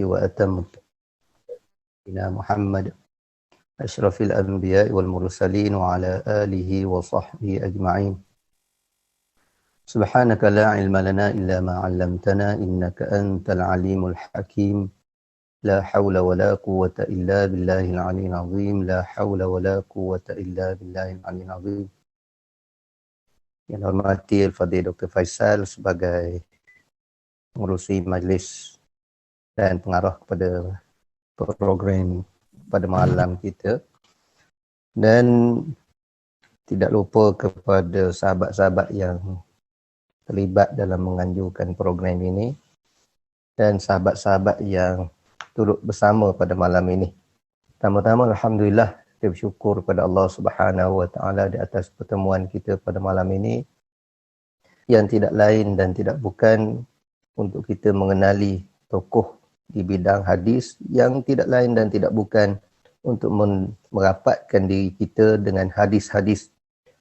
وأتم إلى محمد أشرف الأنبياء والمرسلين وعلى آله وصحبه أجمعين. سبحانك لا علم لنا إلا ما علمتنا إنك أنت العليم الحكيم. لا حول ولا قوة إلا بالله العلي العظيم. لا حول ولا قوة إلا بالله العلي العظيم. Yang hormati Al-Fadhil Dr. Faisal sebagai pengerusi majlis dan pengarah kepada program pada malam kita, dan tidak lupa kepada sahabat-sahabat yang terlibat dalam menganjurkan program ini dan sahabat-sahabat yang turut bersama pada malam ini. Pertama-tama alhamdulillah, kita bersyukur kepada Allah Subhanahu Wa Taala di atas pertemuan kita pada malam ini, yang tidak lain dan tidak bukan untuk kita mengenali tokoh di bidang hadis, yang tidak lain dan tidak bukan untuk merapatkan diri kita dengan hadis-hadis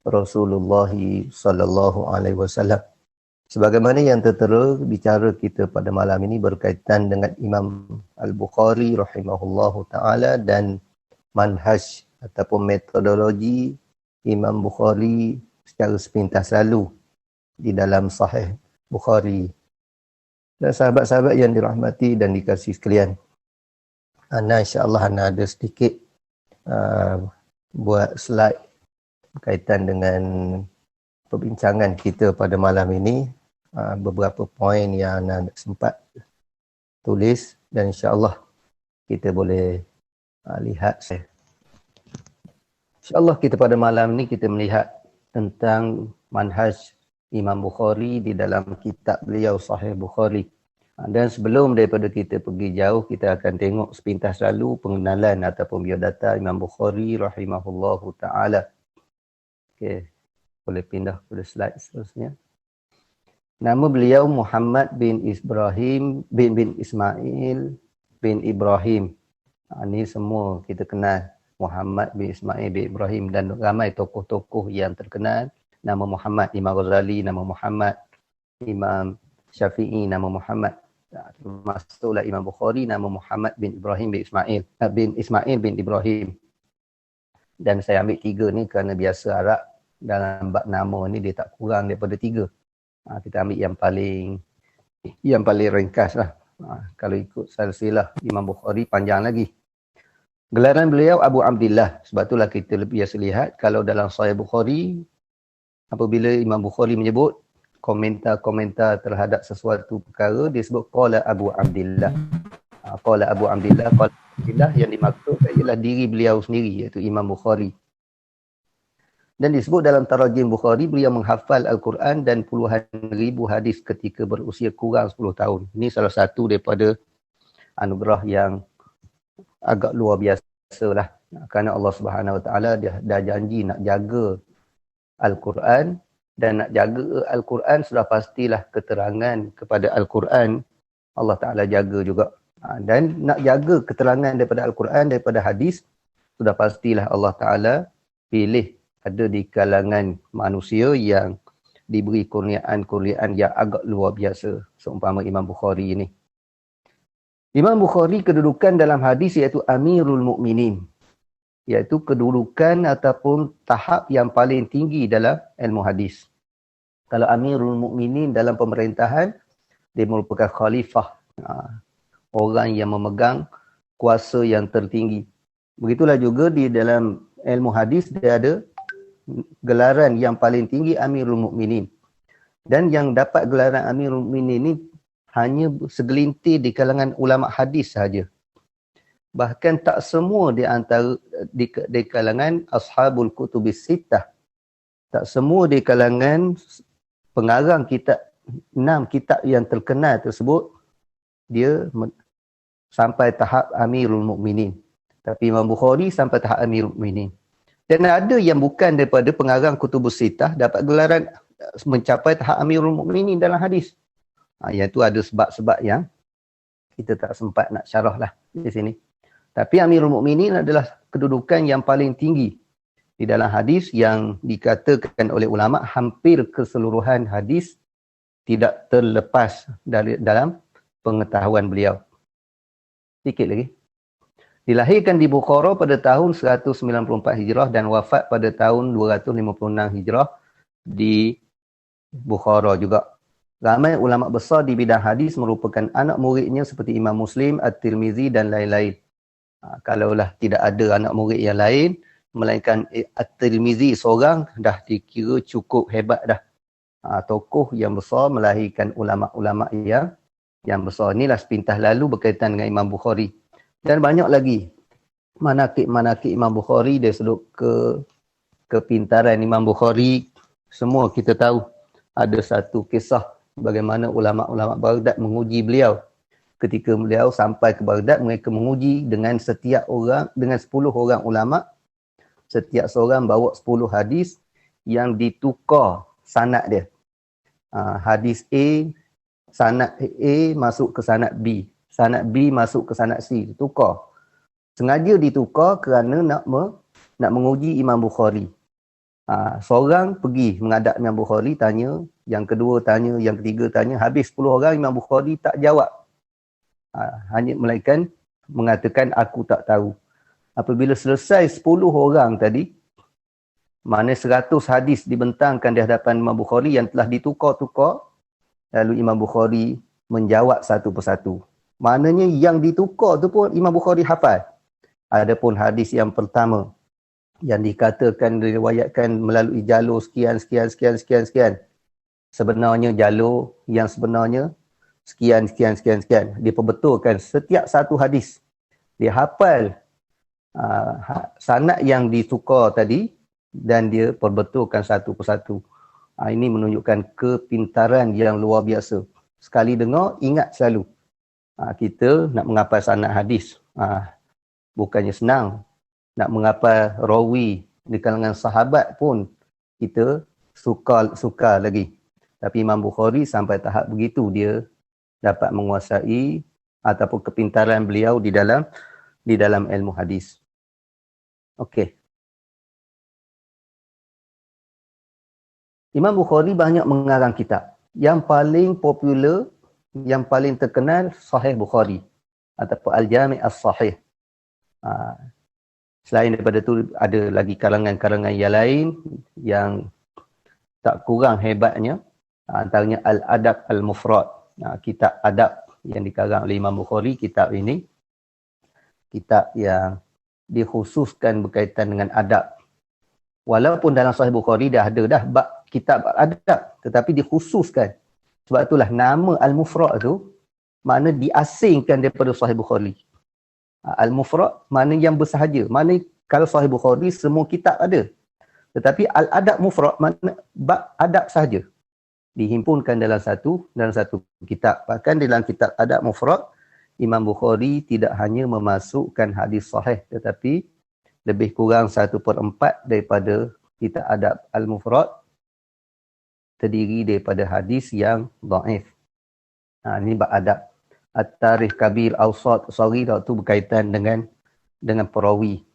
Rasulullah sallallahu alaihi wasallam. Sebagaimana yang tertera bicara kita pada malam ini berkaitan dengan Imam Al-Bukhari rahimahullahu taala dan manhaj ataupun metodologi Imam Bukhari secara sepintas lalu di dalam Sahih Bukhari. Dan sahabat-sahabat yang dirahmati dan dikasihi sekalian, Ana insya-Allah Ana ada sedikit buat slide berkaitan dengan perbincangan kita pada malam ini. Beberapa poin yang Ana sempat tulis dan insya-Allah kita boleh lihat. InsyaAllah kita pada malam ni kita melihat tentang manhaj Imam Bukhari di dalam kitab beliau Sahih Bukhari. Dan sebelum daripada kita pergi jauh, kita akan tengok sepintas lalu pengenalan ataupun biodata Imam Bukhari rahimahullahu ta'ala. Okey, boleh pindah pada slide seterusnya. Nama beliau Muhammad bin Ibrahim bin Ismail bin Ibrahim. Ini semua kita kenal. Muhammad bin Ismail bin Ibrahim, dan ramai tokoh-tokoh yang terkenal nama Muhammad. Imam Ghazali nama Muhammad, Imam Syafi'i nama Muhammad, termasuklah Imam Bukhari nama Muhammad bin Ibrahim bin Ismail bin Ibrahim. Dan saya ambil tiga ni kerana biasa Arab dalam bab nama ni dia tak kurang daripada tiga. Kita ambil yang paling ringkas lah. Kalau ikut silsilah Imam Bukhari panjang lagi. Gelaran beliau Abu Abdillah. Sebab itulah kita biasa lihat kalau dalam Sahih Bukhari, apabila Imam Bukhari menyebut komentar-komentar terhadap sesuatu perkara, dia sebut qala Abu Abdillah. Qala Abu Abdillah, qala Abdillah yang dimaksud ialah diri beliau sendiri, iaitu Imam Bukhari. Dan disebut dalam Tarajim Bukhari, beliau menghafal Al-Quran dan puluhan ribu hadis ketika berusia kurang 10 tahun. Ini salah satu daripada anugerah yang agak luar biasa lah. Kerana Allah Subhanahu Wa Taala dah janji nak jaga Al-Quran, dan nak jaga Al-Quran sudah pastilah keterangan kepada Al-Quran Allah Ta'ala jaga juga. Dan nak jaga keterangan daripada Al-Quran, daripada hadis, sudah pastilah Allah Ta'ala pilih ada di kalangan manusia yang diberi kurniaan-kurniaan yang agak luar biasa, seumpama Imam Bukhari ini. Imam Bukhari kedudukan dalam hadis iaitu Amirul Mukminin, iaitu kedudukan ataupun tahap yang paling tinggi dalam ilmu hadis. Kalau Amirul Mukminin dalam pemerintahan, dia merupakan khalifah, orang yang memegang kuasa yang tertinggi. Begitulah juga di dalam ilmu hadis, dia ada gelaran yang paling tinggi Amirul Mukminin. Dan yang dapat gelaran Amirul Mukminin ini hanya segelintir di kalangan ulama hadis sahaja. Bahkan tak semua di antara di kalangan ashabul kutubis sittah. Tak semua di kalangan pengarang kitab 6 kitab yang terkenal tersebut dia sampai tahap Amirul Mukminin. Tapi Imam Bukhari sampai tahap Amirul Mukminin. Dan ada yang bukan daripada pengarang kutubus sittah dapat gelaran mencapai tahap Amirul Mukminin dalam hadis. Iaitu ada sebab-sebab yang kita tak sempat nak syarah lah di sini. Tapi Amirul Mukminin adalah kedudukan yang paling tinggi di dalam hadis, yang dikatakan oleh ulama hampir keseluruhan hadis tidak terlepas dalam pengetahuan beliau. Sikit lagi. Dilahirkan di Bukhara pada tahun 194 Hijrah dan wafat pada tahun 256 Hijrah di Bukhara juga. Ramai ulama besar di bidang hadis merupakan anak muridnya seperti Imam Muslim, At-Tirmizi dan lain-lain. Kalaulah tidak ada anak murid yang lain, melainkan At-Tirmizi seorang, dah dikira cukup hebat dah. Tokoh yang besar melahirkan ulama-ulama yang besar. Inilah sepintas lalu berkaitan dengan Imam Bukhari. Dan banyak lagi manakib-manakib Imam Bukhari dari sudut kepintaran Imam Bukhari. Semua kita tahu. Ada satu kisah bagaimana ulama-ulama Baghdad menguji beliau. Ketika beliau sampai ke Baghdad, mereka menguji dengan setiap orang, dengan 10 orang ulama. Setiap seorang bawa 10 hadis yang ditukar sanad dia. Hadis A, sanad A masuk ke sanad B. Sanad B masuk ke sanad C. Tukar. Sengaja ditukar kerana nak menguji Imam Bukhari. Seorang pergi menghadap Imam Bukhari, tanya. Yang kedua tanya, yang ketiga tanya. Habis 10 orang, Imam Bukhari tak jawab. Hanya melainkan mengatakan aku tak tahu. Apabila selesai 10 orang tadi, mana 100 hadis dibentangkan di hadapan Imam Bukhari yang telah ditukar-tukar, lalu Imam Bukhari menjawab satu persatu. Maknanya yang ditukar tu pun Imam Bukhari hafal. Adapun hadis yang pertama yang dikatakan diriwayatkan melalui jalur sekian. Sebenarnya jalur yang sebenarnya sekian. Diperbetulkan setiap satu hadis. Dia hafal sanad yang ditukar tadi dan dia perbetulkan satu persatu. Ini menunjukkan kepintaran yang luar biasa. Sekali dengar, ingat selalu. Kita nak menghafal sanad hadis. Bukannya senang. Nak menghafal rawi di kalangan sahabat pun kita suka lagi. Tapi Imam Bukhari sampai tahap begitu dia dapat menguasai ataupun kepintaran beliau di dalam ilmu hadis. Okey. Imam Bukhari banyak mengarang kitab. Yang paling popular, yang paling terkenal Sahih Bukhari ataupun Al-Jami' As-Sahih. Selain daripada itu, ada lagi karangan-karangan yang lain yang tak kurang hebatnya. Antaranya Al-Adab Al-Mufrad. Kitab adab yang dikarang oleh Imam Bukhari. Kitab ini, kitab yang dikhususkan berkaitan dengan adab. Walaupun dalam Sahih Bukhari dah ada bab kitab adab, tetapi dikhususkan. Sebab itulah nama Al-Mufrad tu, makna diasingkan daripada Sahih Bukhari. Al-Mufrad mana yang bersahaja. Mana kalau Sahih Bukhari semua kitab ada. Tetapi Al-Adab Mufrad mana bab adab sahaja. Dihimpunkan dalam satu kitab. Bahkan dalam kitab Adab Mufrad, Imam Bukhari tidak hanya memasukkan hadis sahih, tetapi lebih kurang 1/4 daripada kitab Adab Al-Mufrad terdiri daripada hadis yang dhaif. Ini bab adab. At-Tarikh Kabir, Awsat, Saghir itu berkaitan dengan perawi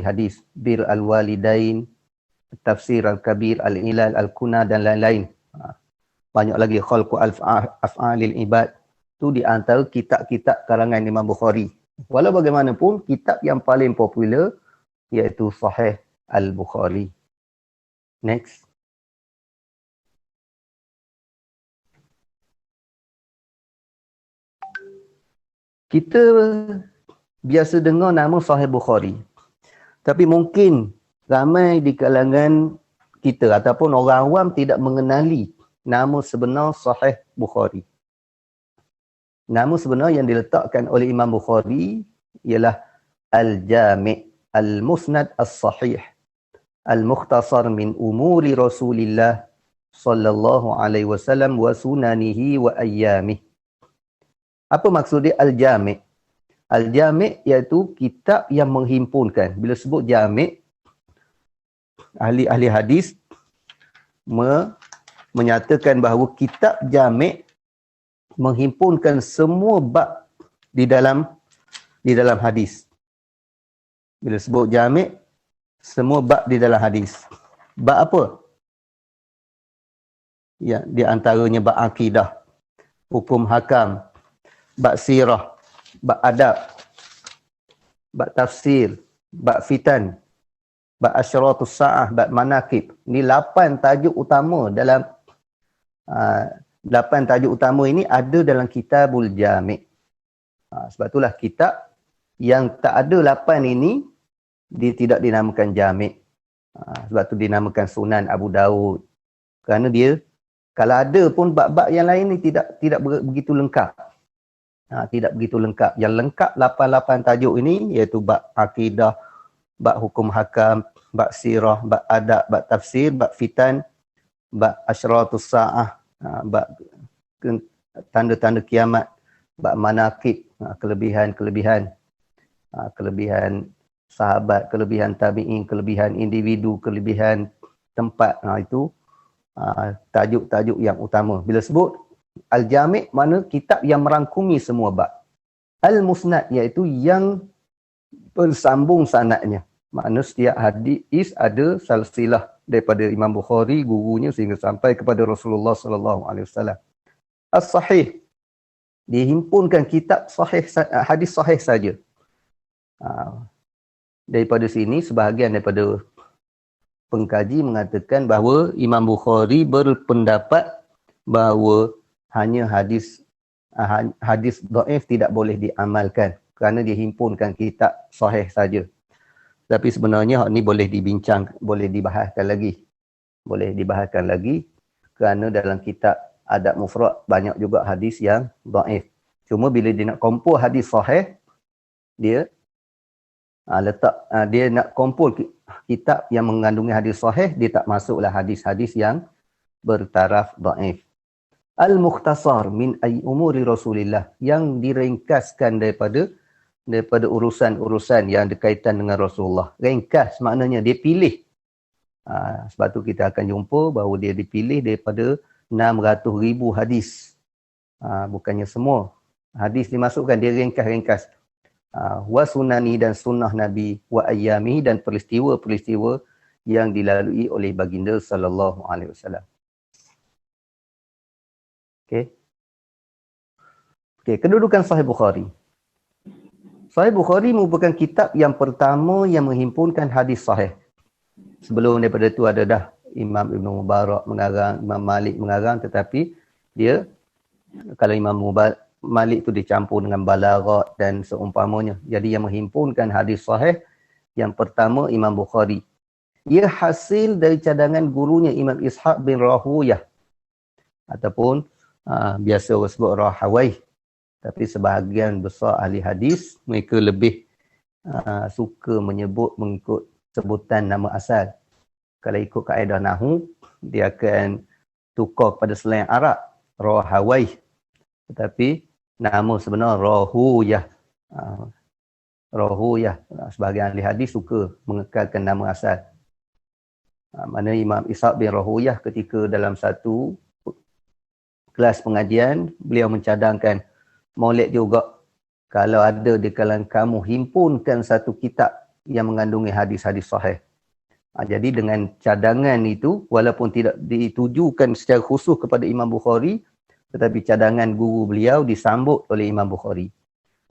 hadis, Bir Al-Walidain, Tafsir Al-Kabir, Al-Ilal, Al-Kuna dan lain-lain. Banyak lagi Khalqu Af'alil Ibad. Itu di antara kitab-kitab karangan Imam Bukhari. Walau bagaimanapun, kitab yang paling popular iaitu Sahih Al-Bukhari. Next. Kita biasa dengar nama Sahih Bukhari. Tapi mungkin ramai di kalangan kita ataupun orang awam tidak mengenali nama sebenar Sahih Bukhari. Nama sebenar yang diletakkan oleh Imam Bukhari ialah Al-Jami' Al-Musnad As-Sahih Al-Mukhtasar min umuri Rasulillah sallallahu alaihi wasallam wa sunanihi wa ayyamih. Apa maksud dia Al-Jami'? Al-Jami' iaitu kitab yang menghimpunkan. Bila sebut Jami', ahli-ahli hadis menyatakan bahawa kitab Jami' menghimpunkan semua bab di dalam hadis. Bila sebut Jami', semua bab di dalam hadis. Bab apa? Ya, di antaranya bab akidah, hukum hakam, bab sirah, bab adab, bab tafsir, bab fitan, bab asyratus sa'ah, bab manaqib. Ni 8 tajuk utama dalam 8 tajuk utama ini ada dalam Kitabul Jami'. Sebab itulah kitab yang tak ada 8 ini dia tidak dinamakan Jami'. Sebab tu dinamakan Sunan Abu Daud. Kerana dia kalau ada pun bab-bab yang lain ni tidak begitu lengkap. Tidak begitu lengkap. Yang lengkap 8 tajuk ini iaitu bab akidah, bab hukum hakam, bab sirah, bab adab, bab tafsir, bab fitan, bab asyratus sa'ah, bab tanda-tanda kiamat, bab manaqib, kelebihan sahabat, kelebihan tabi'in, kelebihan individu, kelebihan tempat. Itu tajuk-tajuk yang utama. Bila sebut Al-Jami' mana kitab yang merangkumi semua bab. Al-Musnad iaitu yang bersambung sanadnya. Makna setiap hadis ada silsilah daripada Imam Bukhari, gurunya sehingga sampai kepada Rasulullah sallallahu alaihi wasallam. As-Sahih dihimpunkan kitab sahih, hadis sahih saja. Daripada sini sebahagian daripada pengkaji mengatakan bahawa Imam Bukhari berpendapat bahawa hanya hadis dhaif tidak boleh diamalkan kerana dia himpunkan kitab sahih saja. Tapi sebenarnya hak ni boleh dibincang, boleh dibahaskan lagi kerana dalam kitab Adab Mufrad banyak juga hadis yang dhaif. Cuma bila dia nak kumpul hadis sahih, dia dia nak kumpul kitab yang mengandungi hadis sahih, dia tak masuklah hadis-hadis yang bertaraf dhaif. Al-Mukhtasar min umuri Rasulillah, yang diringkaskan daripada urusan-urusan yang berkaitan dengan Rasulullah. Ringkas maknanya dia pilih. Sebab tu kita akan jumpa bahawa dia dipilih daripada 600,000 hadis. Bukannya semua hadis dimasukkan, dia ringkas-ringkas. Wa sunani, dan sunnah Nabi, wa ayyami, dan peristiwa-peristiwa yang dilalui oleh baginda sallallahu alaihi wasallam. Okey, kedudukan Sahih Bukhari. Sahih Bukhari merupakan kitab yang pertama yang menghimpunkan hadis sahih. Sebelum daripada itu ada dah Imam Ibn Mubarak mengarang, Imam Malik mengarang, tetapi dia, kalau Imam Malik tu dicampur dengan balaghat dan seumpamanya. Jadi yang menghimpunkan hadis sahih yang pertama Imam Bukhari. Ia hasil dari cadangan gurunya Imam Ishaq bin Rahuyah, ataupun biasa orang sebut Rahawai. Tapi sebahagian besar ahli hadis mereka lebih suka menyebut mengikut sebutan nama asal. Kalau ikut kaedah nahwu, dia akan tukar kepada selain Arab, Rahawai. Tetapi nama sebenar Rahuyah. Rahuyah. Sebahagian ahli hadis suka mengekalkan nama asal. Mana Imam Ishaq bin Rahuyah ketika dalam satu kelas pengajian, beliau mencadangkan, molek juga kalau ada di kalangan kamu himpunkan satu kitab yang mengandungi hadis-hadis sahih. Jadi dengan cadangan itu, walaupun tidak ditujukan secara khusus kepada Imam Bukhari, tetapi cadangan guru beliau disambut oleh Imam Bukhari.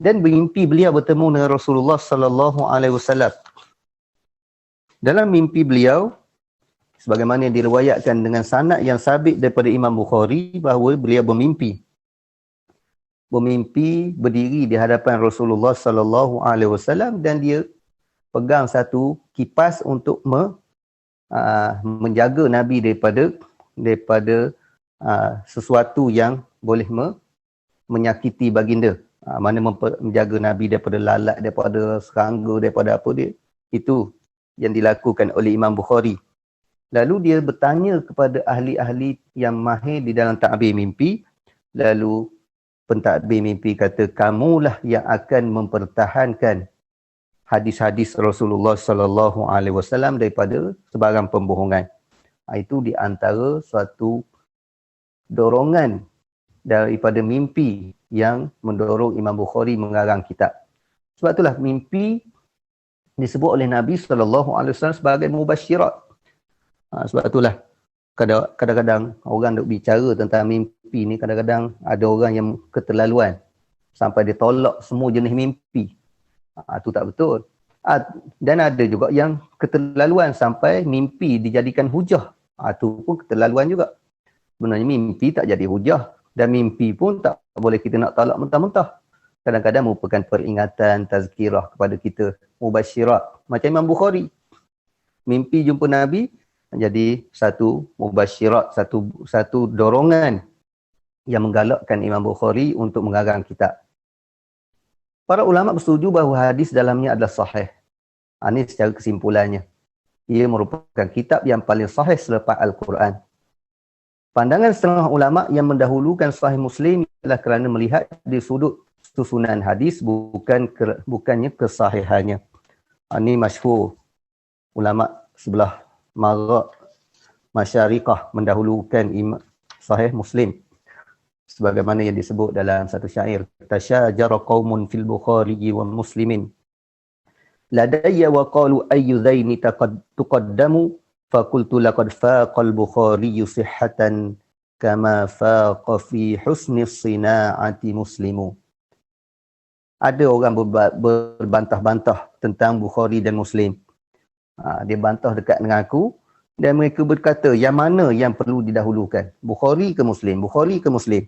Dan bermimpi beliau bertemu dengan Rasulullah sallallahu alaihi wasallam. Dalam mimpi beliau, sebagaimana diriwayatkan dengan sanad yang sabit daripada Imam Bukhari, bahawa beliau bermimpi berdiri di hadapan Rasulullah sallallahu alaihi wasallam dan dia pegang satu kipas untuk menjaga Nabi daripada sesuatu yang boleh menyakiti baginda. Mana menjaga Nabi daripada lalat, daripada serangga, daripada apa dia. Itu yang dilakukan oleh Imam Bukhari. Lalu dia bertanya kepada ahli-ahli yang mahir di dalam ta'bir mimpi. Lalu pentadbir mimpi kata, kamulah yang akan mempertahankan hadis-hadis Rasulullah sallallahu alaihi wasallam daripada sebarang pembohongan. Itu di antara suatu dorongan daripada mimpi yang mendorong Imam Bukhari mengarang kitab. Sebab itulah mimpi disebut oleh Nabi sallallahu alaihi wasallam sebagai mubasyirat. Sebab itulah kadang-kadang orang duk bicara tentang mimpi ni, kadang-kadang ada orang yang keterlaluan sampai dia tolak semua jenis mimpi. Itu tak betul. Dan ada juga yang keterlaluan sampai mimpi dijadikan hujah. Itu pun keterlaluan juga. Sebenarnya mimpi tak jadi hujah. Dan mimpi pun tak boleh kita nak talak mentah-mentah. Kadang-kadang merupakan peringatan, tazkirah kepada kita. Mubasyirat. Macam Imam Bukhari. Mimpi jumpa Nabi jadi satu mubasyirat, satu dorongan yang menggalakkan Imam Bukhari untuk mengarang kitab. Para ulama bersetuju bahawa hadis dalamnya adalah sahih. Ini secara kesimpulannya. Ia merupakan kitab yang paling sahih selepas Al-Quran. Pandangan setengah ulama yang mendahulukan Sahih Muslim adalah kerana melihat di sudut susunan hadis bukannya kesahihannya. Ini masyhur. Ulama sebelah maghribi masyariqah mendahulukan Sahih Muslim. Sebagaimana yang disebut dalam satu syair, tasyajara qaumun fil Bukhari wa Muslimin ladayya wa qalu ayyu dhaini tuqaddamu faqultu laqad faqal Bukhari sihhatan kama faqa fi husni sina'ati Muslimu. Ada orang berbantah-bantah tentang Bukhari dan Muslim. Dia bantah dekat dengan aku dan mereka berkata yang mana yang perlu didahulukan, Bukhari ke Muslim, Bukhari ke Muslim.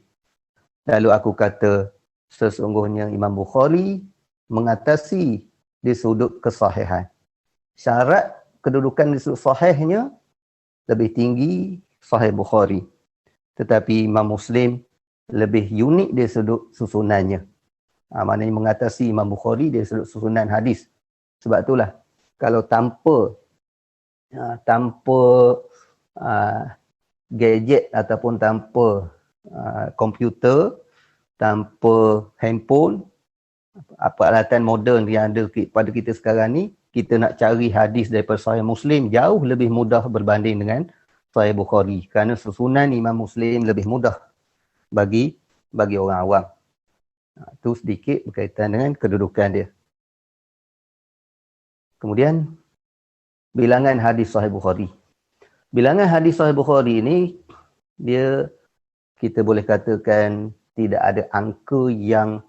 Lalu aku kata sesungguhnya Imam Bukhari mengatasi di sudut kesahihan. Syarat kedudukan di sudut sahihnya lebih tinggi Sahih Bukhari. Tetapi Imam Muslim lebih unik di sudut susunannya. Maknanya mengatasi Imam Bukhari di sudut susunan hadis. Sebab itulah kalau tanpa gadget ataupun tanpa komputer, tanpa handphone, peralatan moden yang ada pada kita sekarang ni, kita nak cari hadis daripada Sahih Muslim jauh lebih mudah berbanding dengan Sahih Bukhari. Kerana susunan Imam Muslim lebih mudah bagi orang awam. Itu sedikit berkaitan dengan kedudukan dia. Kemudian, bilangan hadis Sahih Bukhari. Bilangan hadis Sahih Bukhari ini, kita boleh katakan tidak ada angka yang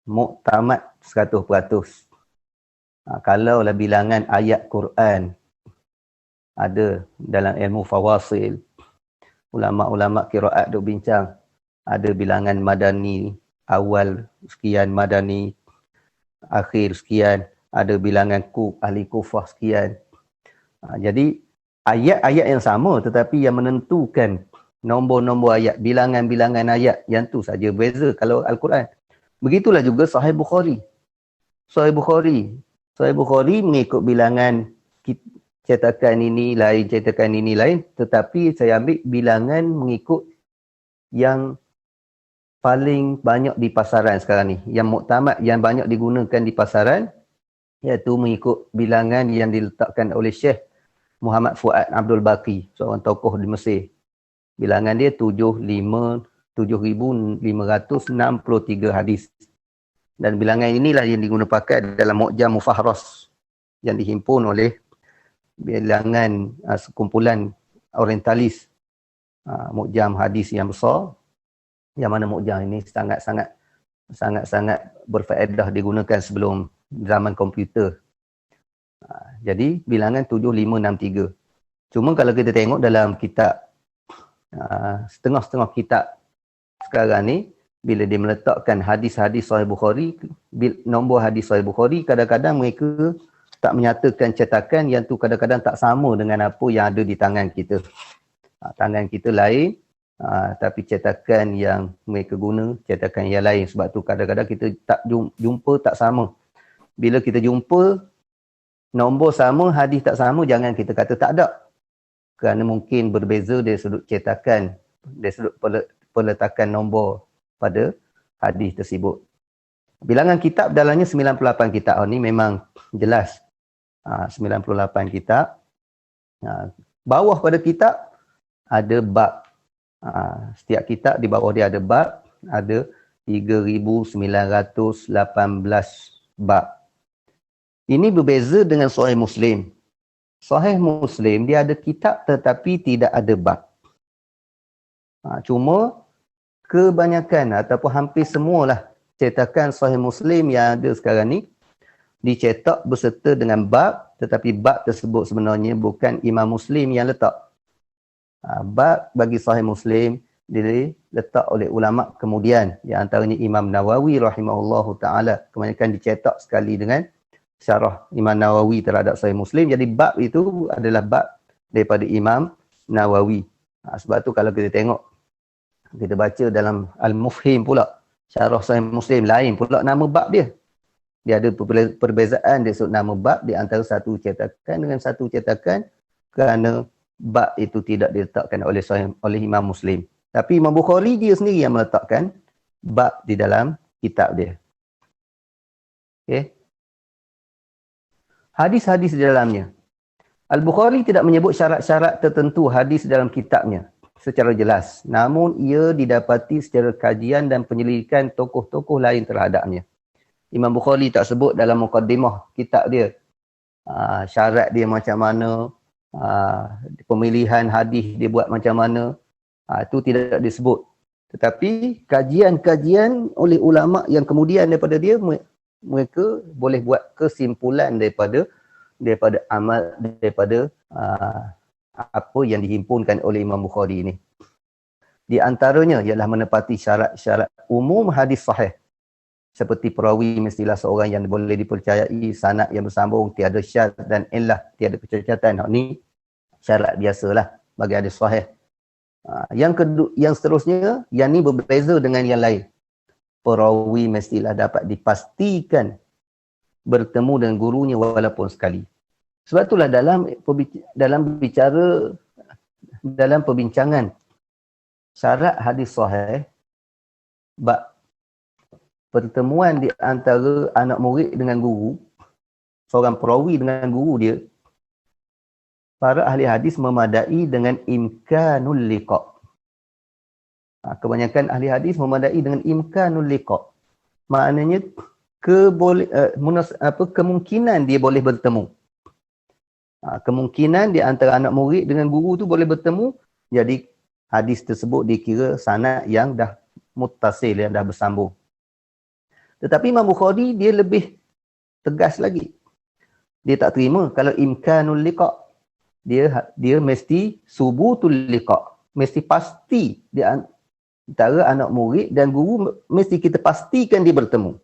muktamad 100%. Kalaulah bilangan ayat Quran ada dalam ilmu fawasil, ulama-ulama qiraat duk bincang, ada bilangan madani awal sekian, madani akhir sekian, ada bilangan ahli Kufah sekian. Jadi ayat-ayat yang sama tetapi yang menentukan nombor-nombor ayat, bilangan-bilangan ayat yang tu saja beza kalau Al-Quran. Begitulah juga Sahih Bukhari. Sahih Bukhari mengikut bilangan cetakan ini lain, tetapi saya ambil bilangan mengikut yang paling banyak di pasaran sekarang ni, yang muktamad, yang banyak digunakan di pasaran, iaitu mengikut bilangan yang diletakkan oleh Syekh Muhammad Fuad Abdul Baqi, seorang tokoh di Mesir. Bilangan dia 7,563 hadis. Dan bilangan inilah yang digunakan pakai dalam Mu'jam Mufahras yang dihimpun oleh bilangan sekumpulan orientalis, Mu'jam hadis yang besar, yang mana Mu'jam ini sangat-sangat berfaedah digunakan sebelum zaman komputer. Jadi bilangan 7,563. Cuma kalau kita tengok dalam kitab, setengah-setengah kitab sekarang ni, bila dia meletakkan hadis-hadis Sahih Bukhari, nombor hadis Sahih Bukhari, kadang-kadang mereka tak menyatakan cetakan yang tu kadang-kadang tak sama dengan apa yang ada di tangan kita. Tangan kita lain, tapi cetakan yang mereka guna, cetakan yang lain. Sebab tu kadang-kadang kita tak jumpa tak sama. Bila kita jumpa nombor sama, hadis tak sama, jangan kita kata tak ada. Kerana mungkin berbeza dari sudut cetakan, dari sudut peletakan nombor pada hadis tersebut. Bilangan kitab dalamnya 98 kitab. Ini memang jelas. 98 kitab. Bawah pada kitab ada bab. Setiap kitab di bawah dia ada bab. Ada 3,918 bab. Ini berbeza dengan Sahih Muslim. Sahih Muslim dia ada kitab tetapi tidak ada bab. Cuma kebanyakan ataupun hampir semualah cetakan Sahih Muslim yang ada sekarang ni dicetak berserta dengan bab, tetapi bab tersebut sebenarnya bukan Imam Muslim yang letak. Bab bagi Sahih Muslim diletak oleh ulama kemudian, di antaranya Imam Nawawi rahimahullahu ta'ala. Kebanyakan dicetak sekali dengan syarah Imam Nawawi terhadap Sahih Muslim. Jadi bab itu adalah bab daripada Imam Nawawi. Sebab tu kalau kita tengok, kita baca dalam Al-Mufhim pula, syarah Sahih Muslim, lain pula nama bab dia. Dia ada perbezaan dia sebut nama bab di antara satu cetakan dengan satu cetakan, kerana bab itu tidak diletakkan oleh Imam Muslim. Tapi Imam Bukhari dia sendiri yang meletakkan bab di dalam kitab dia. Okey. Hadis-hadis di dalamnya. Al-Bukhari tidak menyebut syarat-syarat tertentu hadis dalam kitabnya secara jelas. Namun ia didapati secara kajian dan penyelidikan tokoh-tokoh lain terhadapnya. Imam Bukhari tak sebut dalam mukaddimah kitab dia syarat dia macam mana, pemilihan hadis dia buat macam mana, itu tidak disebut. Tetapi kajian-kajian oleh ulama yang kemudian daripada dia, mereka boleh buat kesimpulan daripada amal, daripada apa yang dihimpunkan oleh Imam Bukhari ini. Di antaranya ialah menepati syarat-syarat umum hadis sahih. Seperti perawi mestilah seorang yang boleh dipercayai, sanad yang bersambung, tiada syad dan illah, tiada kecacatan. Ini syarat biasalah bagi hadis sahih. Yang seterusnya, yang ni berbeza dengan yang lain. Perawi mestilah dapat dipastikan bertemu dengan gurunya walaupun sekali. Sebab itulah dalam perbincangan syarat hadis sahih, bab pertemuan di antara anak murid dengan guru, seorang perawi dengan guru dia, para ahli hadis memadai dengan imkanul liqa. Kebanyakan ahli hadis memadai dengan imkanul liqa. Maknanya kemungkinan dia boleh bertemu. Kemungkinan di antara anak murid dengan guru tu boleh bertemu, jadi hadis tersebut dikira sanad yang dah muttasil, yang dah bersambung. Tetapi Imam Bukhari dia lebih tegas lagi. Dia tak terima kalau imkanul liqa. Dia mesti subutul liqa. Mesti pasti di antara anak murid dan guru, mesti kita pastikan dia bertemu.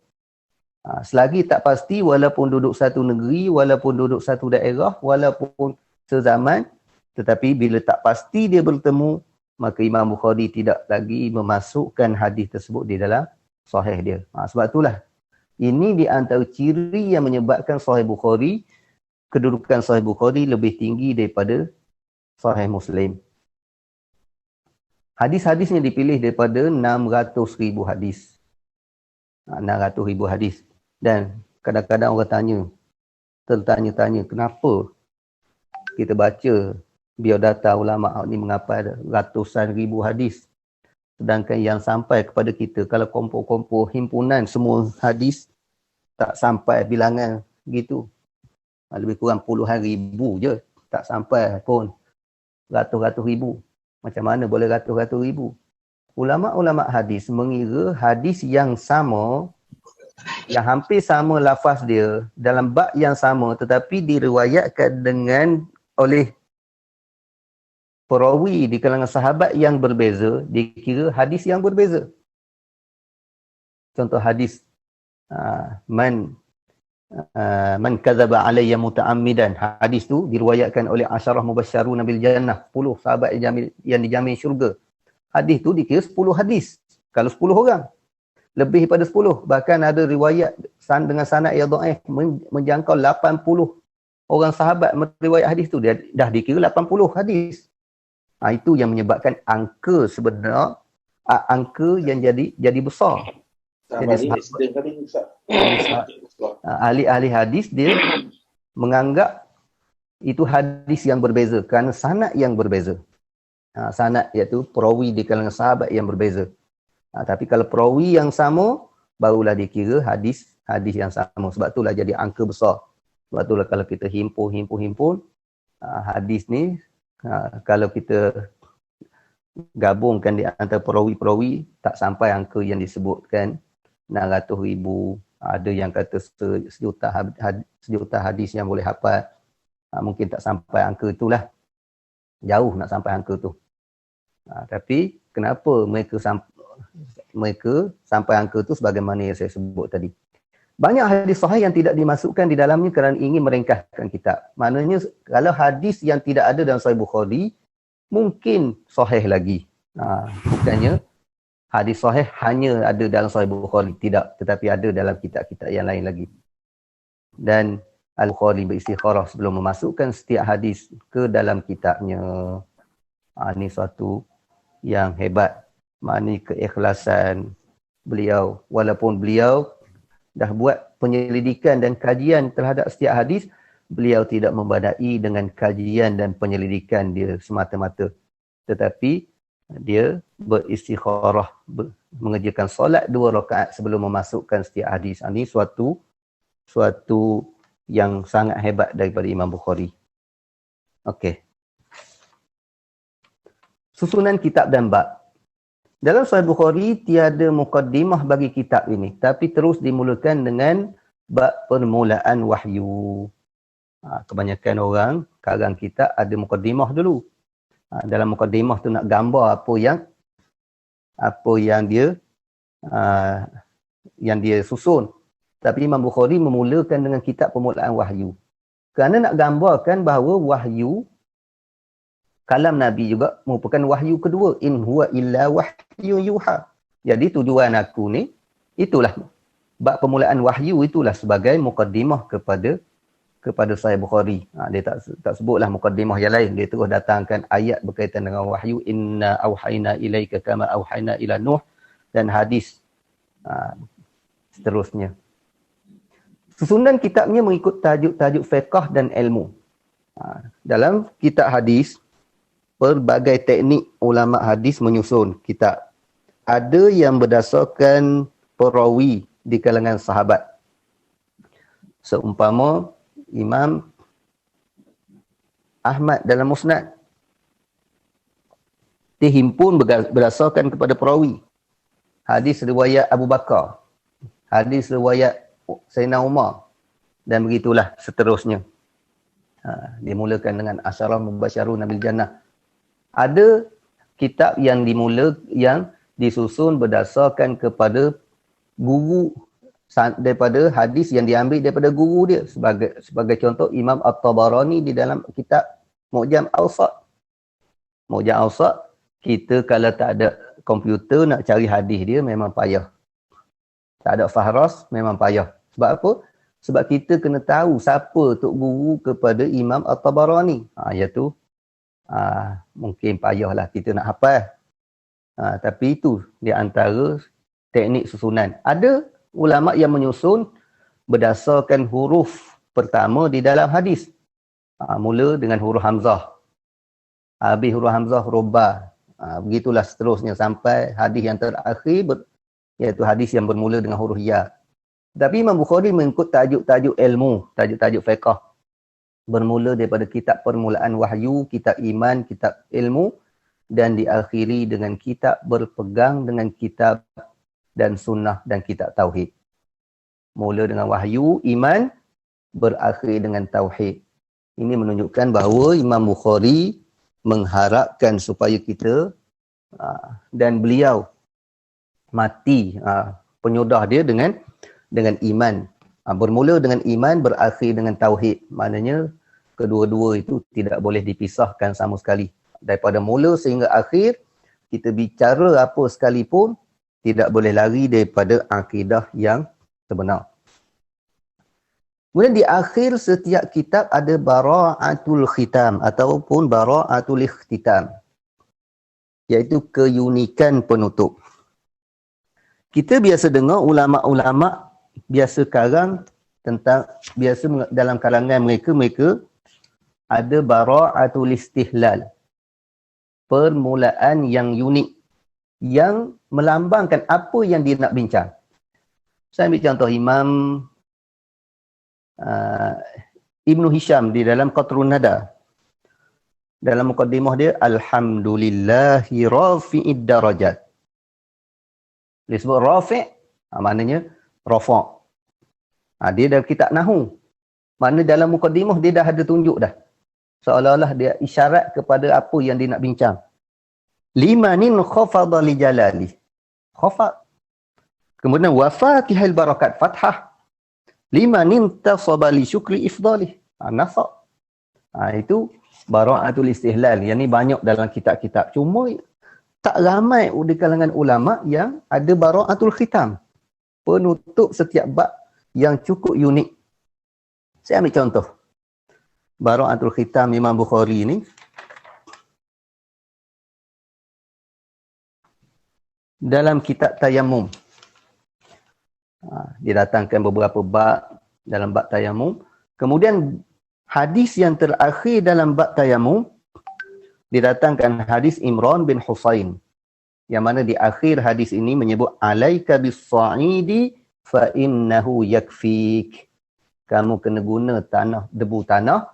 Selagi tak pasti, walaupun duduk satu negeri, walaupun duduk satu daerah, walaupun sezaman, tetapi bila tak pasti dia bertemu, maka Imam Bukhari tidak lagi memasukkan hadis tersebut di dalam sahih dia. Sebab itulah ini di antara ciri yang menyebabkan Sahih Bukhari, kedudukan Sahih Bukhari lebih tinggi daripada Sahih Muslim. Hadis-hadisnya dipilih daripada 600,000 hadis. 600,000 hadis. Dan kadang-kadang orang tertanya-tanya kenapa kita baca biodata ulama ni mengapa ratusan ribu hadis. Sedangkan yang sampai kepada kita, kalau kompor-kompor himpunan semua hadis, tak sampai bilangan gitu. Lebih kurang puluhan ribu je. Tak sampai pun ratus-ratus ribu. Macam mana boleh ratus-ratus ribu? Ulama-ulama hadis mengira hadis yang sama, yang hampir sama lafaz dia, dalam bab yang sama, tetapi diriwayatkan oleh perawi di kalangan sahabat yang berbeza, dikira hadis yang berbeza. Contoh hadis man kadzaba alayya muta'ammidan. Hadis tu diriwayatkan oleh asyarah mubasysyaruna bil jannah, 10 sahabat yang dijamin syurga. Hadis tu dikira 10 hadis. Kalau 10 orang, lebih daripada 10. Bahkan ada riwayat dengan sanad yang dhaif menjangkau 80 orang sahabat meriwayat hadis tu, dia dah dikira 80 hadis. Itu yang menyebabkan angka sebenar, angka yang jadi besar. Jadi ahli-ahli hadis dia menganggap itu hadis yang berbeza kerana sanad yang berbeza. Sanad iaitu perawi di kalangan sahabat yang berbeza. Tapi kalau perawi yang sama, barulah dikira hadis yang sama. Sebab itulah jadi angka besar. Sebab itulah kalau kita himpun hadis ni, kalau kita gabungkan di antara perawi-perawi, tak sampai angka yang disebutkan 600,000 Ada yang kata sejuta hadis yang boleh hafal. Mungkin tak sampai angka itulah. Jauh nak sampai angka tu. Tapi kenapa mereka sampai angka tu sebagaimana yang saya sebut tadi. Banyak hadis sahih yang tidak dimasukkan di dalamnya kerana ingin meringkaskan kitab. Maknanya kalau hadis yang tidak ada dalam Sahih Bukhari, mungkin sahih lagi. Bukannya hadis sahih hanya ada dalam Sahih Bukhari. Tidak, tetapi ada dalam kitab-kitab yang lain lagi. Dan Al-Bukhari beristikharah sebelum memasukkan setiap hadis ke dalam kitabnya. Ini suatu yang hebat. Maknanya keikhlasan beliau. Walaupun beliau dah buat penyelidikan dan kajian terhadap setiap hadis, beliau tidak membadai dengan kajian dan penyelidikan dia semata-mata. Tetapi dia beristikharah, mengerjakan solat 2 rakaat sebelum memasukkan setiap hadis. Ini suatu yang sangat hebat daripada Imam Bukhari. Okey. Susunan kitab dan bab. Dalam Sahih Bukhari tiada muqaddimah bagi kitab ini, tapi terus dimulakan dengan bab permulaan wahyu. Kebanyakan orang karang kitab ada muqaddimah dulu. Dalam muqaddimah tu nak gambar apa yang dia susun. Tapi Imam Bukhari memulakan dengan kitab permulaan wahyu. Kerana nak gambarkan bahawa wahyu kalam Nabi juga merupakan wahyu kedua. In huwa illa wahyu yuha. Jadi tujuan aku ni, itulah bab permulaan wahyu itulah sebagai muqaddimah kepada Sahih Bukhari. Dia tak sebutlah muqaddimah yang lain. Dia terus datangkan ayat berkaitan dengan wahyu. Inna auhayna ilaika kama auhayna ila Nuh. Dan hadis seterusnya. Susunan kitabnya mengikut tajuk-tajuk fiqh dan ilmu. Dalam kitab hadis, pelbagai teknik ulama hadis menyusun kitab. Ada yang berdasarkan perawi di kalangan sahabat. Seumpama Imam Ahmad dalam Musnad dihimpun berdasarkan kepada perawi. Hadis riwayat Abu Bakar, hadis riwayat Sayyidina Umar, dan begitulah seterusnya. Dimulakan dengan asyarah mubasyarun bil jannah. Ada kitab yang disusun berdasarkan kepada guru, daripada hadis yang diambil daripada guru dia. Sebagai contoh, Imam At-Tabarani di dalam kitab Mu'jam Awsat. Mu'jam Awsat, kita kalau tak ada komputer nak cari hadis dia memang payah. Tak ada fahras memang payah. Sebab apa? Sebab kita kena tahu siapa tok guru kepada Imam At-Tabarani. Iaitu mungkin payahlah kita nak hafal. Tapi itu di antara teknik susunan. Ada ulama yang menyusun berdasarkan huruf pertama di dalam hadis. Mula dengan huruf hamzah. Habis huruf hamzah roba. Begitulah seterusnya sampai hadis yang terakhir iaitu hadis yang bermula dengan huruf ya. Tapi Imam Bukhari mengikut tajuk-tajuk ilmu, tajuk-tajuk fiqh. Bermula daripada kitab permulaan wahyu, kitab iman, kitab ilmu, dan diakhiri dengan kitab berpegang dengan kitab dan sunnah dan kitab tauhid. Mula dengan wahyu, iman, berakhir dengan tauhid. Ini menunjukkan bahawa Imam Bukhari mengharapkan supaya kita dan beliau mati penyudah dia dengan iman. Bermula dengan iman, berakhir dengan tauhid. Maknanya kedua-dua itu tidak boleh dipisahkan sama sekali. Daripada mula sehingga akhir, kita bicara apa sekalipun, tidak boleh lari daripada akidah yang sebenar. Kemudian di akhir setiap kitab ada bara'atul khitam ataupun bara'atul ikhtitam. Iaitu keunikan penutup. Kita biasa dengar ulama-ulama biasa karang dalam kalangan mereka ada bara'atul istihlal. Permulaan yang unik yang melambangkan apa yang dia nak bincang. Saya ambil contoh Imam Ibnu Hisham di dalam Qatrun Nada. Dalam muqaddimah dia, Alhamdulillahi rafi'id darajat. Dia sebut rafi', maknanya rafa'. Dia dah kitab Nahu. Mana dalam mukadimah dia dah ada tunjuk dah. Seolah-olah dia isyarat kepada apa yang dia nak bincang. Limanin khafadha li jalali. Khafad. Kemudian wafatihal barakat fathah. Limanin tasaba li syukri ifdalih. Nasab. Itu bara'atul istihlal. Yang ni banyak dalam kitab-kitab. Cuma tak ramai di kalangan ulama yang ada bara'atul khitam. Penutup setiap bab yang cukup unik. Saya ambil contoh. Bara'atul khitam Imam Bukhari ni. Dalam kitab Tayammum. Didatangkan beberapa bab dalam bab Tayammum. Kemudian hadis yang terakhir dalam bab Tayammum didatangkan hadis Imran bin Husain. Yang mana di akhir hadis ini menyebut alaika bis-sa'idi fa innahu yakfik. Kamu kena guna debu tanah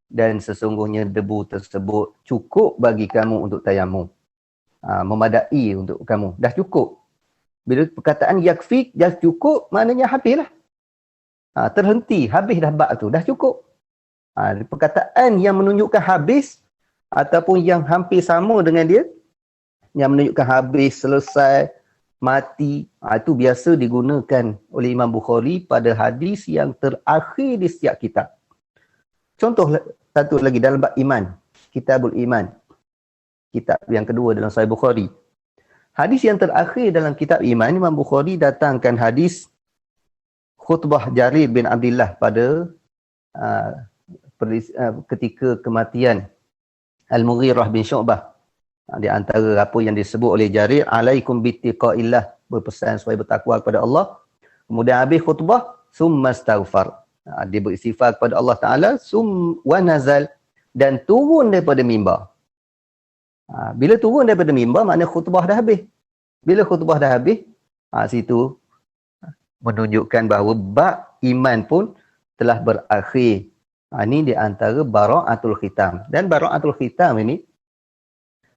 dan sesungguhnya debu tersebut cukup bagi kamu untuk tayammum. Memadai untuk kamu. Dah cukup. Bila perkataan yakfik, dah cukup, maknanya habislah. Terhenti, habis dah bab tu, dah cukup. Perkataan yang menunjukkan habis ataupun yang hampir sama dengan dia, yang menunjukkan habis, selesai, mati, itu biasa digunakan oleh Imam Bukhari pada hadis yang terakhir di setiap kitab. Contoh satu lagi dalam bab iman, Kitabul Iman. Kitab yang kedua dalam Sahih Bukhari. Hadis yang terakhir dalam kitab iman, Imam Bukhari datangkan hadis khutbah Jarir bin Abdullah pada ketika kematian Al-Mughirah bin Syu'bah. Di antara apa yang disebut oleh Jarir, alaikum bittiqaillah, berpesan supaya bertakwa kepada Allah. Kemudian habis khutbah, summa astaghfar. Dia beristighfar kepada Allah Ta'ala, wa nazal, dan turun daripada mimbar. Bila turun daripada mimbar, maknanya khutbah dah habis. Bila khutbah dah habis, situ menunjukkan bahawa bab iman pun telah berakhir. Ini di antara bara'atul khitam. Dan bara'atul khitam ini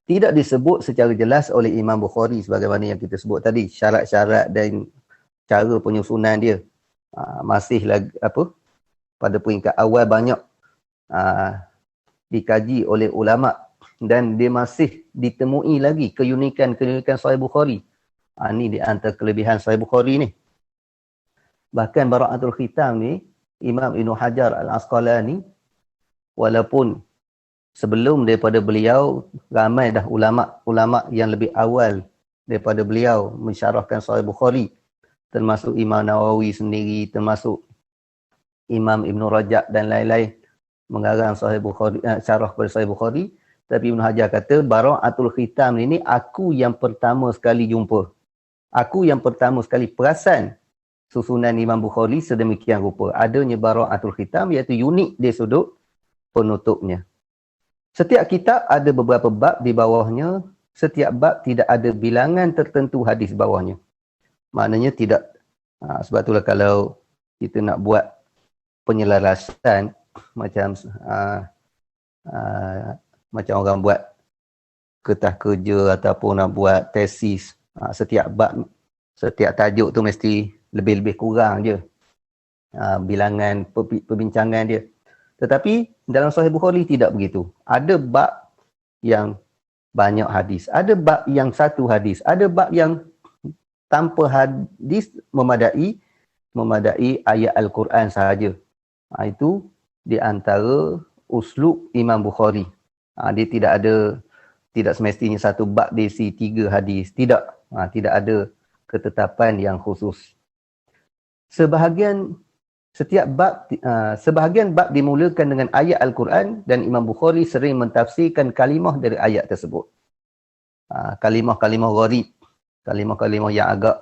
tidak disebut secara jelas oleh Imam Bukhari sebagaimana yang kita sebut tadi. Syarat-syarat dan cara penyusunan dia masih lagi pada peringkat awal banyak dikaji oleh ulama' dan dia masih ditemui lagi keunikan-keunikan Sahih Bukhari. Ini di antara kelebihan Sahih Bukhari ni. Bahkan bara'atul khitam ni, Imam Ibn Hajar Al-Asqalani, walaupun sebelum daripada beliau, ramai dah ulama' yang lebih awal daripada beliau mensyarahkan Sahih Bukhari. Termasuk Imam Nawawi sendiri, termasuk Imam Ibn Rajab dan lain-lain mengarang Sahih Bukhari, syarah kepada Sahih Bukhari. Tapi Ibn Hajar kata, bara'atul khitam ini aku yang pertama sekali jumpa. Aku yang pertama sekali perasan susunan Imam Bukhari sedemikian rupa. Adanya bara'atul khitam, iaitu unik di sudut penutupnya. Setiap kitab ada beberapa bab di bawahnya. Setiap bab tidak ada bilangan tertentu hadis bawahnya. Maknanya tidak. Sebab itulah kalau kita nak buat penyelarasan, macam orang buat kertas kerja ataupun nak buat tesis, setiap bab, setiap tajuk tu mesti lebih-lebih kurang je bilangan perbincangan dia. Tetapi dalam Sahih Bukhari tidak begitu. Ada bab yang banyak hadis, ada bab yang satu hadis, ada bab yang tanpa hadis memadai ayat Al-Quran sahaja. Itu di antara uslub Imam Bukhari. Dia tidak semestinya satu bab diisi 3 hadis. Tidak ada ketetapan yang khusus. Sebahagian bab dimulakan dengan ayat Al-Quran dan Imam Bukhari sering mentafsirkan kalimah dari ayat tersebut. Kalimah-kalimah gharib, kalimah-kalimah yang agak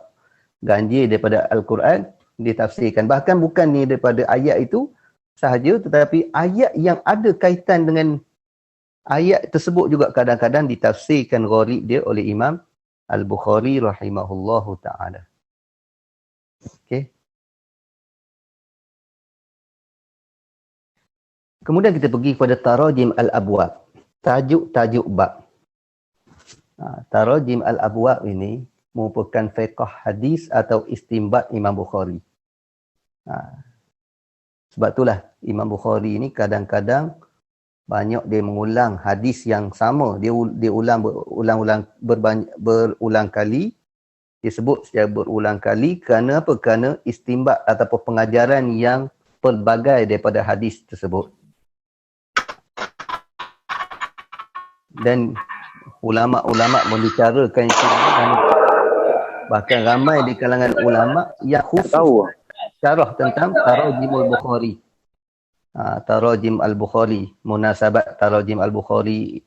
ganjil daripada Al-Quran ditafsirkan. Bahkan bukan ni daripada ayat itu sahaja, tetapi ayat yang ada kaitan dengan ayat tersebut juga kadang-kadang ditafsirkan gharib dia oleh Imam Al-Bukhari rahimahullahu ta'ala. Okey. Kemudian kita pergi kepada tarajim al-abwab. Tajuk-tajuk bab. Tarajim al-abwab ini merupakan fiqh hadis atau istinbat Imam Bukhari. Sebab itulah Imam Bukhari ni kadang-kadang banyak dia mengulang hadis yang sama. Dia berulang kali. Dia sebut secara berulang kali kerana apa? Kerana istimbat ataupun pengajaran yang pelbagai daripada hadis tersebut. Dan ulama-ulama membicarakan itu, bahkan ramai di kalangan ulama yang khusus syarah tentang Tarajimul Bukhari. Tarajim Al-Bukhari, munasabat Tarajim Al-Bukhari,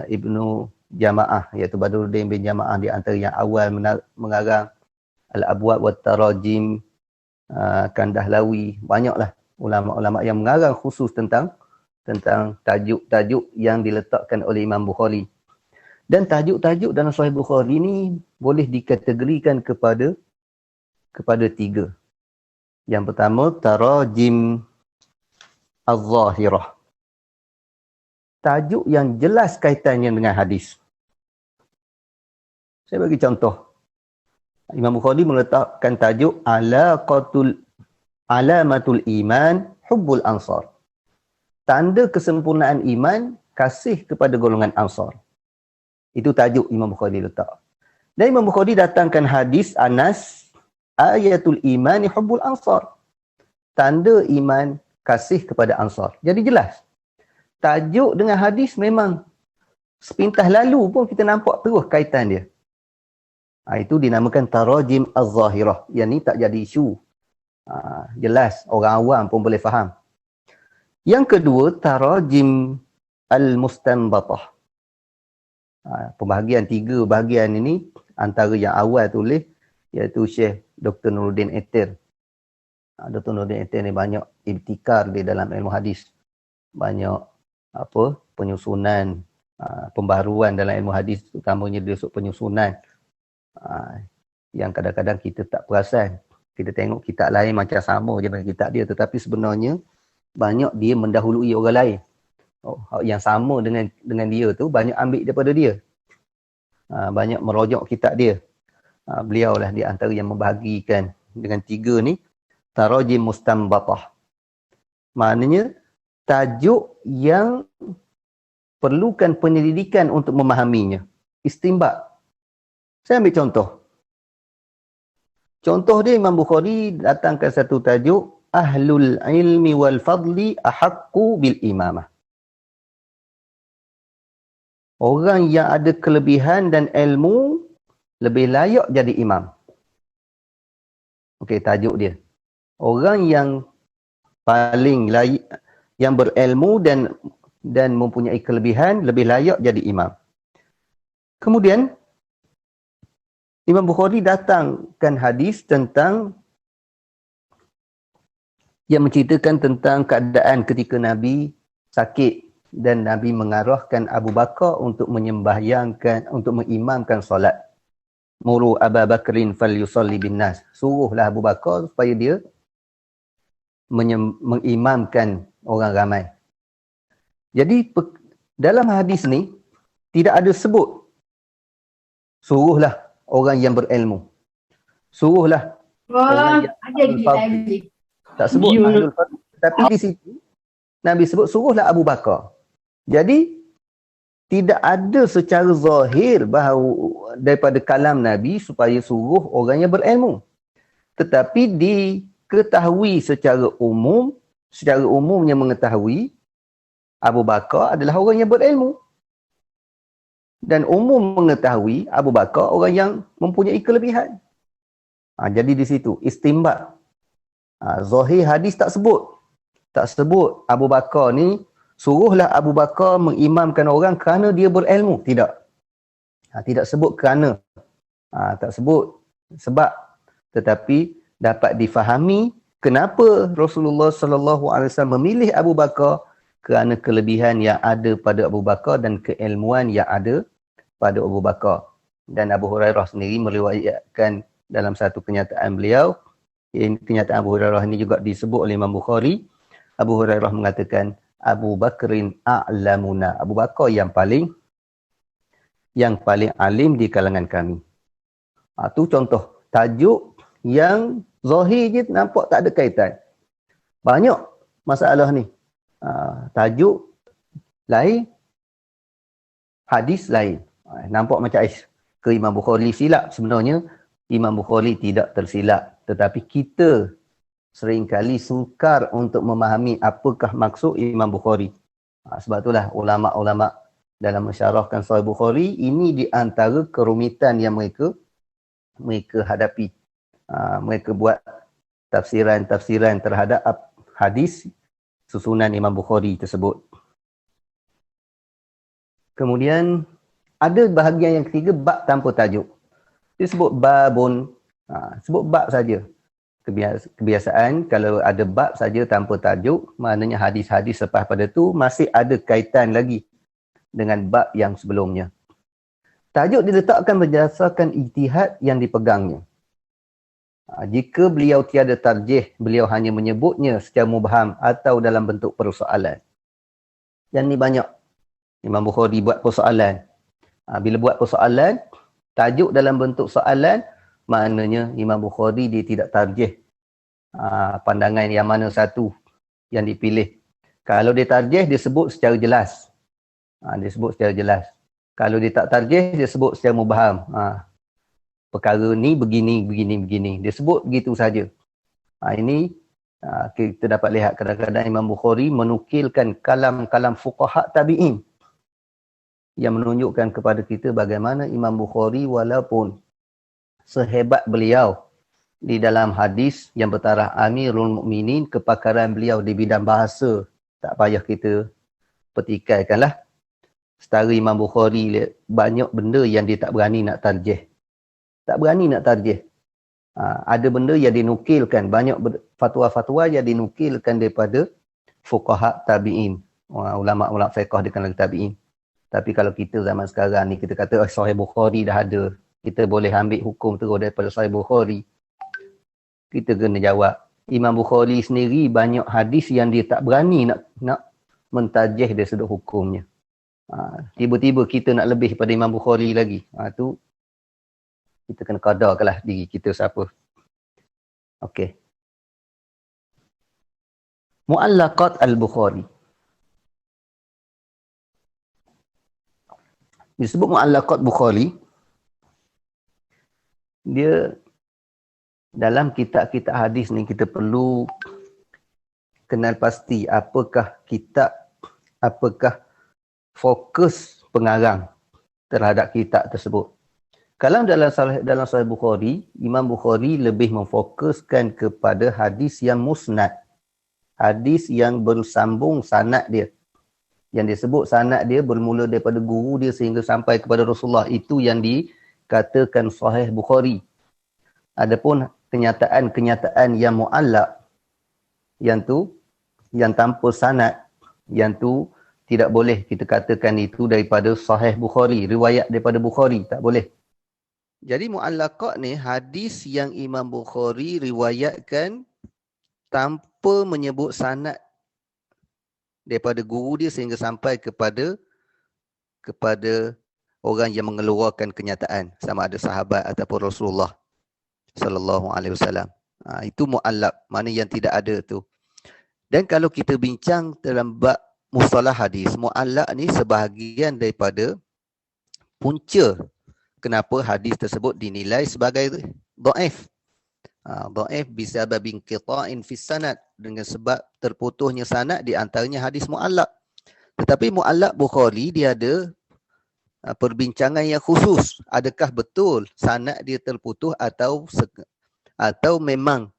Ibnu Jama'ah, iaitu Badruddin bin Jama'ah, di antara yang awal mengarang Al-Abwab wa Tarajim, Kandahlawi. Banyaklah ulama-ulama yang mengarang khusus tentang tajuk-tajuk yang diletakkan oleh Imam Bukhari. Dan tajuk-tajuk dalam Sahih Bukhari ni boleh dikategorikan kepada 3. Yang pertama, Tarajim Az-Zahirah. Tajuk yang jelas kaitannya dengan hadis. Saya bagi contoh. Imam Bukhari meletakkan tajuk Alamatul Iman Hubbul Ansar. Tanda kesempurnaan iman, kasih kepada golongan Ansar. Itu tajuk Imam Bukhari letak. Dan Imam Bukhari datangkan hadis Anas, Ayatul Imani Hubbul Ansar. Tanda iman, kasih kepada Ansar. Jadi jelas. Tajuk dengan hadis memang sepintas lalu pun kita nampak terus kaitan dia. Itu dinamakan Tarajim Az-Zahirah. Yang ni tak jadi isu. Jelas, orang awam pun boleh faham. Yang kedua, Tarajim Al-Mustanbatah. Pembahagian 3 bahagian ini, antara yang awal tulis, iaitu Syekh Dr. Nuruddin Etir. Dr. Nuruddin Etir ni banyak ibtikar di dalam ilmu hadis. Banyak penyusunan, pembaharuan dalam ilmu hadis, terutamanya dia sebut penyusunan. Yang kadang-kadang kita tak perasan. Kita tengok kitab lain macam sama je dengan kitab dia, tetapi sebenarnya banyak dia mendahului orang lain. Yang sama dengan dia tu banyak ambil daripada dia. Banyak merojok kitab dia. Beliau lah di antara yang membahagikan dengan 3 ni, Tarajim Mustanbatah. Maknanya tajuk yang perlukan penyelidikan untuk memahaminya. Istimbat. Saya ambil contoh. Contoh dia, Imam Bukhari datangkan satu tajuk, Ahlul Ilmi wal Fadli Ahaqqu bil Imamah. Orang yang ada kelebihan dan ilmu lebih layak jadi imam. Okey, tajuk dia. Orang yang paling layak, yang berilmu dan mempunyai kelebihan lebih layak jadi imam. Kemudian Imam Bukhari datangkan hadis tentang yang menceritakan tentang keadaan ketika Nabi sakit dan Nabi mengarahkan Abu Bakar untuk mengimamkan solat. Muru Abu Bakrin falyusalli bin nas. Suruhlah Abu Bakar supaya dia mengimamkan orang ramai. Jadi dalam hadis ni tidak ada sebut suruhlah orang yang berilmu. Suruhlah orang yang ahlul fadl. Tak sebut ahlul fadl. Tapi di situ Nabi sebut suruhlah Abu Bakar. Jadi tidak ada secara zahir bahawa daripada kalam Nabi supaya suruh orang yang berilmu. Tetapi diketahui secara umumnya mengetahui Abu Bakar adalah orang yang berilmu. Dan umum mengetahui Abu Bakar orang yang mempunyai kelebihan. Jadi di situ istimbat. Zahir hadis tak sebut. Tak sebut Abu Bakar ni, suruhlah Abu Bakar mengimamkan orang kerana dia berilmu. Tidak. Tidak sebut kerana. Tak sebut sebab. Tetapi dapat difahami kenapa Rasulullah SAW memilih Abu Bakar, kerana kelebihan yang ada pada Abu Bakar dan keilmuan yang ada pada Abu Bakar. Dan Abu Hurairah sendiri meriwayatkan dalam satu kenyataan beliau, kenyataan Abu Hurairah ini juga disebut oleh Imam Bukhari. Abu Hurairah mengatakan, Abu Bakrin a'lamuna. Abu Bakar yang paling alim di kalangan kami. Itu contoh tajuk yang zahir je nampak tak ada kaitan. Banyak masalah ni. Tajuk lain, hadis lain. Nampak macam ke Imam Bukhari silap. Sebenarnya Imam Bukhari tidak tersilap. Tetapi kita seringkali sukar untuk memahami apakah maksud Imam Bukhari. Sebab itulah ulama-ulama dalam mensyarahkan Sahih Bukhari, ini di antara kerumitan yang mereka hadapi. Mereka buat tafsiran-tafsiran terhadap hadis susunan Imam Bukhari tersebut. Kemudian ada bahagian yang ketiga, bab tanpa tajuk. Dia sebut babun, sebut bab saja. Kebiasaan kalau ada bab saja tanpa tajuk, maknanya hadis-hadis lepas pada tu masih ada kaitan lagi dengan bab yang sebelumnya. Tajuk diletakkan berdasarkan ijtihad yang dipegangnya. Jika beliau tiada tarjih, beliau hanya menyebutnya secara mubham atau dalam bentuk persoalan. Yang ni banyak. Imam Bukhari buat persoalan. Bila buat persoalan, tajuk dalam bentuk soalan, maknanya Imam Bukhari dia tidak tarjih pandangan yang mana satu yang dipilih. Kalau dia tarjih, dia sebut secara jelas. Dia sebut secara jelas. Kalau dia tak tarjih, dia sebut secara mubham. Perkara ni begini, begini, begini. Dia sebut begitu saja. Ini kita dapat lihat kadang-kadang Imam Bukhari menukilkan kalam-kalam fuqaha tabi'in yang menunjukkan kepada kita bagaimana Imam Bukhari walaupun sehebat beliau di dalam hadis yang bertaraf Amirul Mukminin, kepakaran beliau di bidang bahasa tak payah kita petikaikanlah. Setara Imam Bukhari, banyak benda yang dia tak berani nak tarjih. Tak berani nak tarjih. Ada benda yang dinukilkan, banyak fatwa-fatwa yang dinukilkan daripada fuqaha tabi'in. Ulama-ulama fiqh di kalangan tabi'in. Tapi kalau kita zaman sekarang ni, kita kata Sahih Bukhari dah ada, kita boleh ambil hukum terus daripada Sahih Bukhari. Kita kena jawab, Imam Bukhari sendiri banyak hadis yang dia tak berani nak mentajih dari sudut hukumnya. Tiba-tiba kita nak lebih pada Imam Bukhari lagi. Tu kita kena qadarkanlah diri kita siapa. Okey. Mu'allaqat al-Bukhari. Disebut Mu'allaqat Bukhari, dia dalam kitab-kitab hadis ni kita perlu kenal pasti apakah fokus pengarang terhadap kitab tersebut. Kalau dalam Sahih Bukhari, Imam Bukhari lebih memfokuskan kepada hadis yang musnad. Hadis yang bersambung sanad dia. Yang disebut sanad dia bermula daripada guru dia sehingga sampai kepada Rasulullah. Itu yang dikatakan Sahih Bukhari. Adapun kenyataan yang mu'allaq, yang tanpa sanad, yang tu tidak boleh kita katakan itu daripada Sahih Bukhari, riwayat daripada Bukhari, tak boleh. Jadi mu'allaqat ni hadis yang Imam Bukhari riwayatkan tanpa menyebut sanad daripada guru dia sehingga sampai kepada orang yang mengeluarkan kenyataan, sama ada sahabat ataupun Rasulullah sallallahu alaihi wasallam. Itu mu'allaq, mana yang tidak ada tu. Dan kalau kita bincang dalam bab mustalah hadis, mu'allaq ni sebahagian daripada punca kenapa hadis tersebut dinilai sebagai dhaif. Dhaif bisababin qita'in fis sanad, dengan sebab terputusnya sanad, di antaranya hadis mu'allaq. Tetapi mu'allaq Bukhari dia ada perbincangan yang khusus. Adakah betul sanad dia terputus atau memang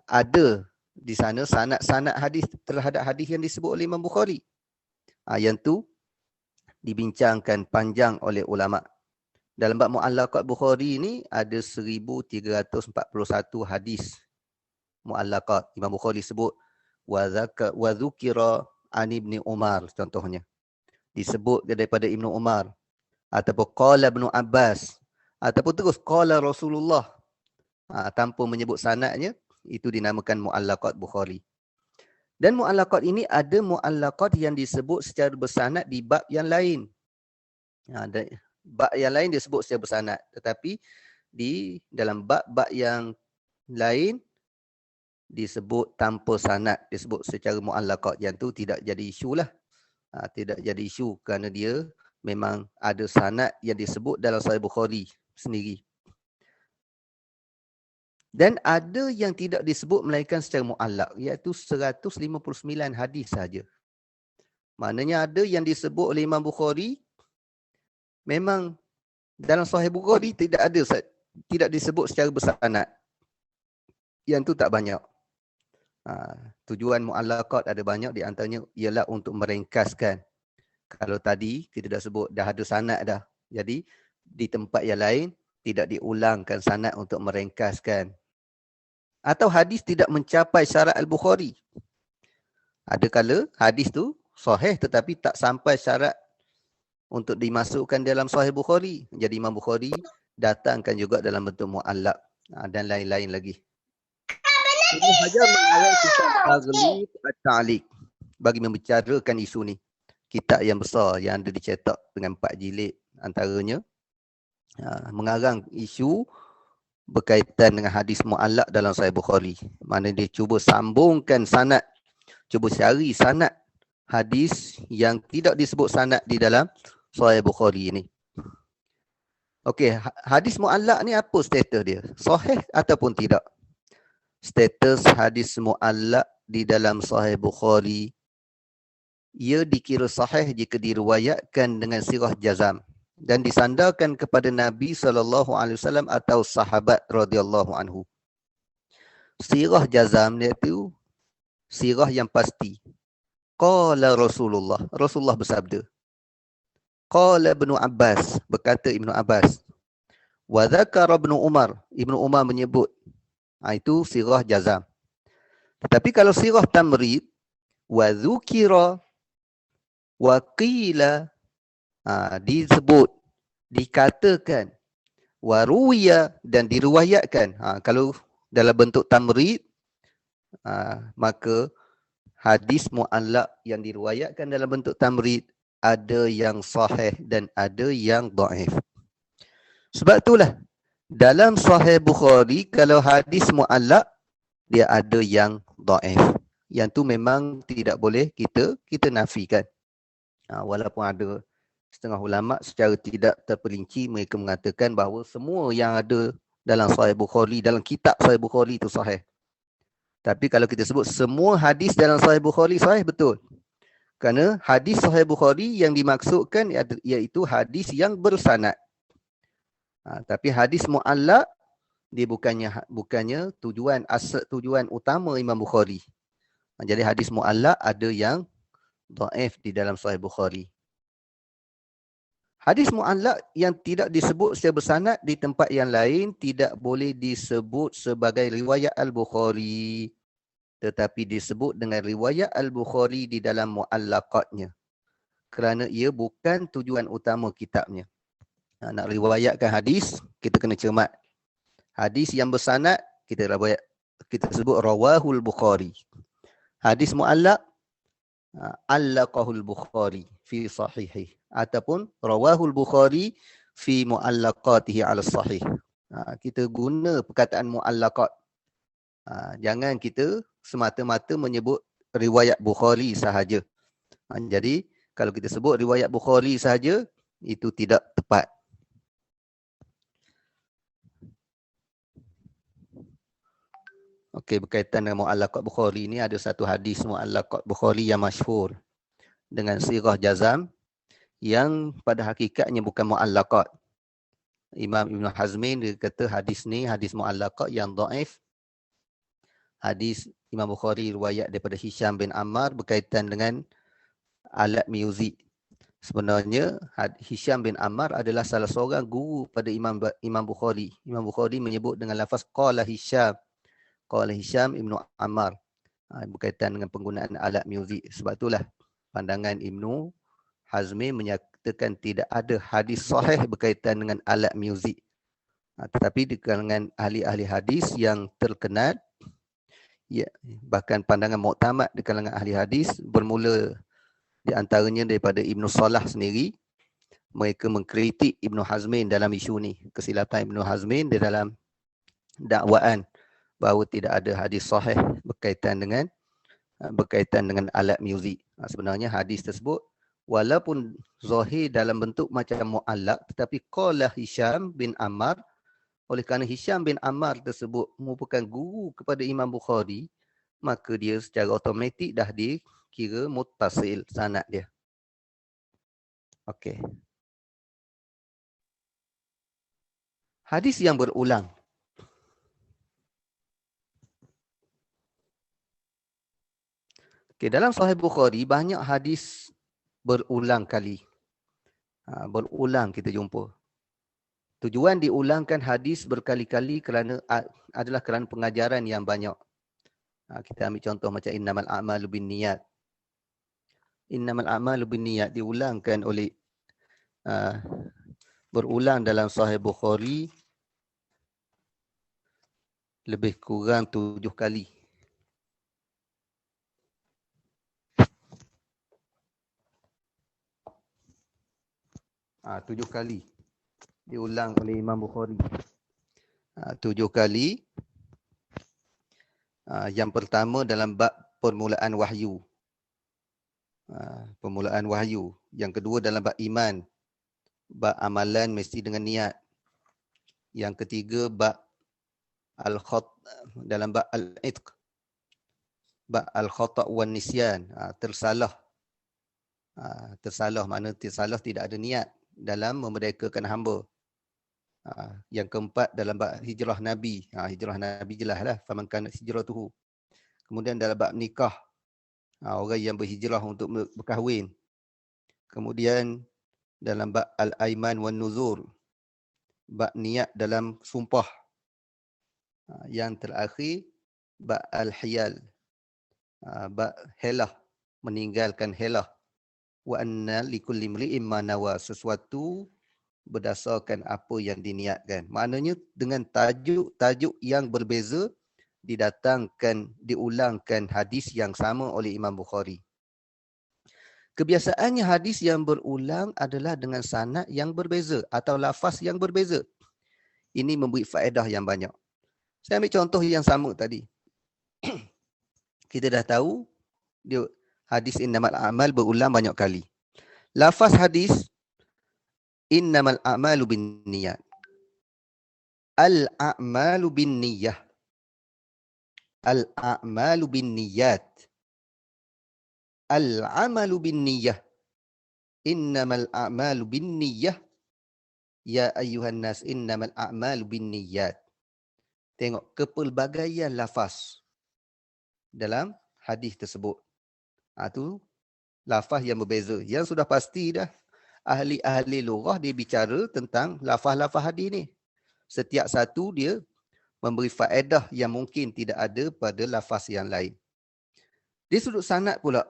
ada di sana sanad hadis terhadap hadis yang disebut oleh Imam Bukhari. Yang tu dibincangkan panjang oleh ulama. Dalam bab mu'allaqat Bukhari ni ada 1341 hadis mu'allaqat. Imam Bukhari sebut wa dzukira an Ibni Umar contohnya. Disebut daripada Ibnu Umar, ataupun qala Ibnu Abbas, ataupun terus qala Rasulullah, tanpa menyebut sanadnya, itu dinamakan mu'allaqat Bukhari. Dan mu'allaqat ini ada mu'allaqat yang disebut secara bersanad di bab yang lain. Bab yang lain disebut secara bersanad, tetapi di dalam bab-bab yang lain disebut tanpa sanad, disebut secara mu'allaqat, yang tu tidak jadi isu lah. Tidak jadi isu kerana dia memang ada sanad yang disebut dalam Sahih Bukhari sendiri. Dan ada yang tidak disebut melainkan secara mu'allaq, iaitu 159 hadis saja. Maknanya ada yang disebut oleh Imam Bukhari, memang dalam Sahih Bukhari tidak disebut secara bersanad. Yang tu tak banyak. Tujuan mu'allaqat ada banyak, di antaranya ialah untuk meringkaskan. Kalau tadi kita dah sebut dah ada sanad dah. Jadi di tempat yang lain tidak diulangkan sanad untuk meringkaskan. Atau hadis tidak mencapai syarat Al-Bukhari. Ada kala hadis tu sahih tetapi tak sampai syarat untuk dimasukkan dalam Sahih Bukhari. Jadi Imam Bukhari datangkan juga dalam bentuk mu'allaq dan lain-lain lagi. Ibn Hajar mengarang kitab Taghlib At-Ta'liq bagi membicarakan isu ni. Kitab yang besar yang ada dicetak dengan 4 jilid antaranya. Mengarang isu berkaitan dengan hadis mu'allaq dalam Sahih Bukhari. Mana dia cuba sambungkan sanad, cuba cari sanad hadis yang tidak disebut sanad di dalam Sahih Bukhari ni. Okey, hadis mu'allaq ni apa status dia? Sahih ataupun tidak? Status hadis mu'allaq di dalam Sahih Bukhari, ia dikira sahih jika diriwayatkan dengan sirah jazam dan disandarkan kepada Nabi SAW atau sahabat radhiyallahu anhu. Sirah jazam iaitu sirah yang pasti. Qala Rasulullah, Rasulullah bersabda. Qala Ibnu Abbas, berkata Ibnu Abbas. Wa dzakara Ibnu Umar, Ibnu Umar menyebut. Itu sirah jazam. Tetapi kalau sirah tamrid, wa dzukira wa qila, disebut, dikatakan, wa ruwiya, dan diriwayatkan. Kalau dalam bentuk tamrid, maka hadis mu'allaq yang diriwayatkan dalam bentuk tamrid ada yang sahih dan ada yang dhaif. Sebab itulah dalam Sahih Bukhari kalau hadis mu'allaq dia ada yang dhaif. Yang tu memang tidak boleh kita nafikan. Walaupun ada setengah ulama secara tidak terperinci mereka mengatakan bahawa semua yang ada dalam Sahih Bukhari, dalam kitab Sahih Bukhari itu sahih. Tapi kalau kita sebut semua hadis dalam Sahih Bukhari sahih, betul. Kerana hadis Sahih Bukhari yang dimaksudkan iaitu hadis yang bersanad. Tapi hadis mu'allaq dia bukannya tujuan utama Imam Bukhari. Jadi hadis mu'allaq ada yang dhaif di dalam Sahih Bukhari. Hadis mu'allaq yang tidak disebut secara bersanad di tempat yang lain tidak boleh disebut sebagai riwayat Al-Bukhari, tetapi disebut dengan riwayat Al-Bukhari di dalam mu'allaqatnya. Kerana ia bukan tujuan utama kitabnya. Nak riwayatkan hadis, kita kena cermat. Hadis yang bersanad, kita sebut rawahul Bukhari. Hadis mu'allaq, allaqahul Bukhari fi sahihih. Ataupun rawahul Bukhari fi mu'allaqatihi ala sahih. Kita guna perkataan mu'allaqat. Jangan kita semata-mata menyebut riwayat Bukhari sahaja. Jadi, kalau kita sebut riwayat Bukhari sahaja, itu tidak tepat. Okey, berkaitan dengan mu'allaqat Bukhari ni ada satu hadis mu'allaqat Bukhari yang masyhur dengan sirah jazam yang pada hakikatnya bukan mu'allaqat. Imam Ibn Hazmin dia kata hadis ni hadis mu'allaqat yang dhaif. Hadis Imam Bukhari riwayat daripada Hisham bin Ammar berkaitan dengan alat muzik. Sebenarnya Hisham bin Ammar adalah salah seorang guru pada Imam Bukhari. Imam Bukhari menyebut dengan lafaz qala Hisham Ibnu Ammar berkaitan dengan penggunaan alat muzik. Sebab itulah pandangan Ibnu Hazmi menyatakan tidak ada hadis sahih berkaitan dengan alat muzik. Tetapi di kalangan ahli-ahli hadis yang terkenal, ya, bahkan pandangan muktamad di kalangan ahli hadis bermula di antaranya daripada Ibnu Salah sendiri. Mereka mengkritik Ibnu Hazmin dalam isu ni. Kesilapan Ibnu Hazmin di dalam dakwaan bahawa tidak ada hadis sahih berkaitan dengan alat muzik. Sebenarnya hadis tersebut walaupun zahir dalam bentuk macam mu'allaq, tetapi qala Hisham bin Ammar, oleh kerana Hisham bin Ammar tersebut merupakan guru kepada Imam Bukhari, maka dia secara automatik dah dikira muttasil sanad dia. Okey. Hadis yang berulang. Okay, dalam Sahih Bukhari banyak hadis berulang kali. Berulang kita jumpa. Tujuan diulangkan hadis berkali-kali adalah kerana pengajaran yang banyak. Kita ambil contoh macam innamal a'malu binniyat. Innamal a'malu binniyat diulangkan oleh berulang dalam Sahih Bukhari lebih kurang 7 kali. Tujuh kali diulang oleh Imam Bukhari. 7 kali. Yang pertama dalam bab permulaan wahyu. Permulaan wahyu. Yang kedua dalam bab iman. Bab amalan mesti dengan niat. Yang ketiga bab dalam bab al-itq. Bab al-khata' wan nisyan. Tersalah. Tersalah makna tersalah tidak ada niat dalam memerdekakan hamba. Yang keempat dalam bab hijrah Nabi. Hijrah Nabi jelaslah faman kana hijratuhu. Kemudian dalam bab nikah, orang yang berhijrah untuk berkahwin. Kemudian dalam bab al-aiman wan nuzur, bab niat dalam sumpah. Yang terakhir bab al-hiyal, bab helah, meninggalkan helah. Wa anna likulli imri'in ma nawa, sesuatu berdasarkan apa yang diniatkan. Maknanya dengan tajuk yang berbeza diulangkan hadis yang sama oleh Imam Bukhari. Kebiasaannya hadis yang berulang adalah dengan sanad yang berbeza atau lafaz yang berbeza. Ini memberi faedah yang banyak. Saya ambil contoh yang sama tadi. Kita dah tahu hadis innamal a'mal berulang banyak kali. Lafaz hadis innamal a'malu binniyat. Al-a'malu binniyah. Al-a'malu binniyat. Al-'amalu binniyah. Innamal a'malu binniyah. Ya ayyuhan nas innamal a'malu binniyat. Tengok kepelbagaian lafaz dalam hadis tersebut. Itu lafaz yang berbeza. Yang sudah pasti dah ahli-ahli lughah dia bicara tentang lafaz-lafaz hadis ni. Setiap satu dia memberi faedah yang mungkin tidak ada pada lafaz yang lain. Di sudut sanad pula,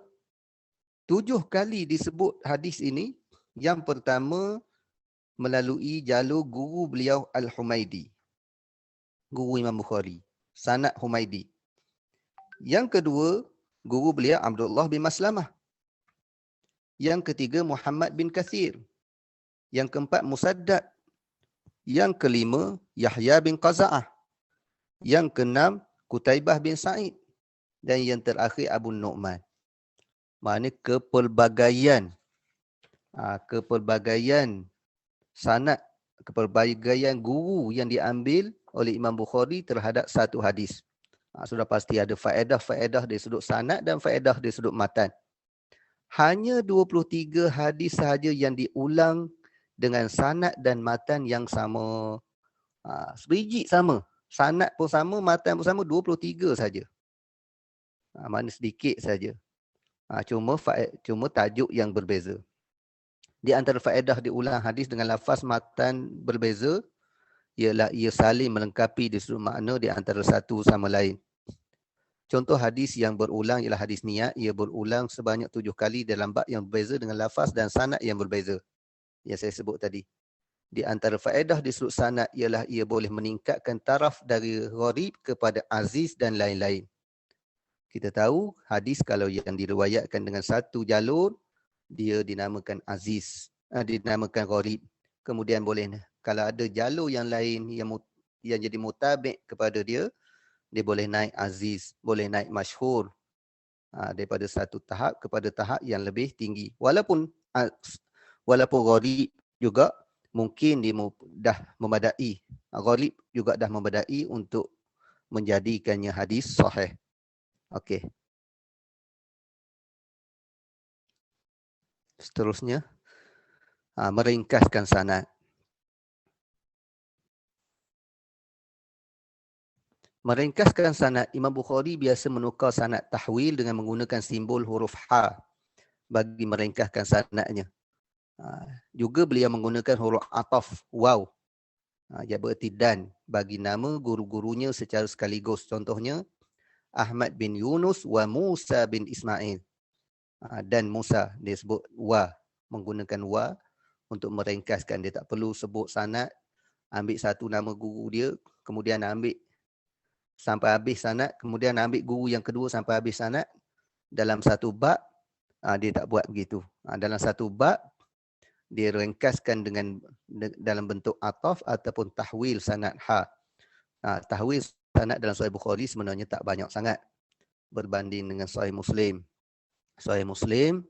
7 kali disebut hadis ini. Yang pertama melalui jalur guru beliau Al-Humaidi. Guru Imam Bukhari. Sanad Humaidi. Yang kedua, guru beliau Abdullah bin Maslamah. Yang ketiga, Muhammad bin Kathir. Yang keempat, Musaddad. Yang kelima, Yahya bin Qaza'ah. Yang keenam, Qutaibah bin Sa'id. Dan yang terakhir, Abu Nu'man. Maknanya kepelbagaian sanad, kepelbagaian guru yang diambil oleh Imam Bukhari terhadap satu hadis. Sudah pasti ada faedah-faedah dari sudut sanad dan faedah dari sudut matan. Hanya 23 hadis sahaja yang diulang dengan sanad dan matan yang sama. Sebiji sama. Sanad pun sama, matan pun sama, 23 saja. Mana sedikit saja. Cuma tajuk yang berbeza. Di antara faedah diulang hadis dengan lafaz matan berbeza, ialah ia saling melengkapi di sudut makna di antara satu sama lain. Contoh hadis yang berulang ialah hadis niat. Ia berulang sebanyak 7 kali dalam bab yang berbeza dengan lafaz dan sanad yang berbeza. Yang saya sebut tadi. Di antara faedah di sudut sanad ialah ia boleh meningkatkan taraf dari gharib kepada aziz dan lain-lain. Kita tahu hadis kalau yang diriwayatkan dengan satu jalur, dia dinamakan aziz, dinamakan gharib. Kemudian boleh kalau ada jalur yang lain yang jadi mutabik kepada dia, dia boleh naik aziz, boleh naik masyhur, daripada satu tahap kepada tahap yang lebih tinggi. Walaupun gharib juga mungkin dia dah memadai. Gharib juga dah memadai untuk menjadikannya hadis sahih. Okey. Seterusnya, meringkaskan sanad. Meringkaskan sanad, Imam Bukhari biasa menukar sanad tahwil dengan menggunakan simbol huruf ha bagi meringkaskan sanadnya. Juga beliau menggunakan huruf ataf waw, yang bererti dan, bagi nama guru-gurunya secara sekaligus. Contohnya Ahmad bin Yunus wa Musa bin Ismail. Dan Musa, dia sebut wa, menggunakan wa untuk meringkaskan. Dia tak perlu sebut sanad, ambil satu nama guru dia, kemudian ambil sampai habis sanad, kemudian ambil guru yang kedua sampai habis sanad dalam satu bab. Dia tak buat begitu. Dalam satu bab dia ringkaskan dengan dalam bentuk ataf ataupun tahwil sanad ha. Tahwil sanad dalam Sahih Bukhari sebenarnya tak banyak sangat berbanding dengan Sahih Muslim. Sahih Muslim,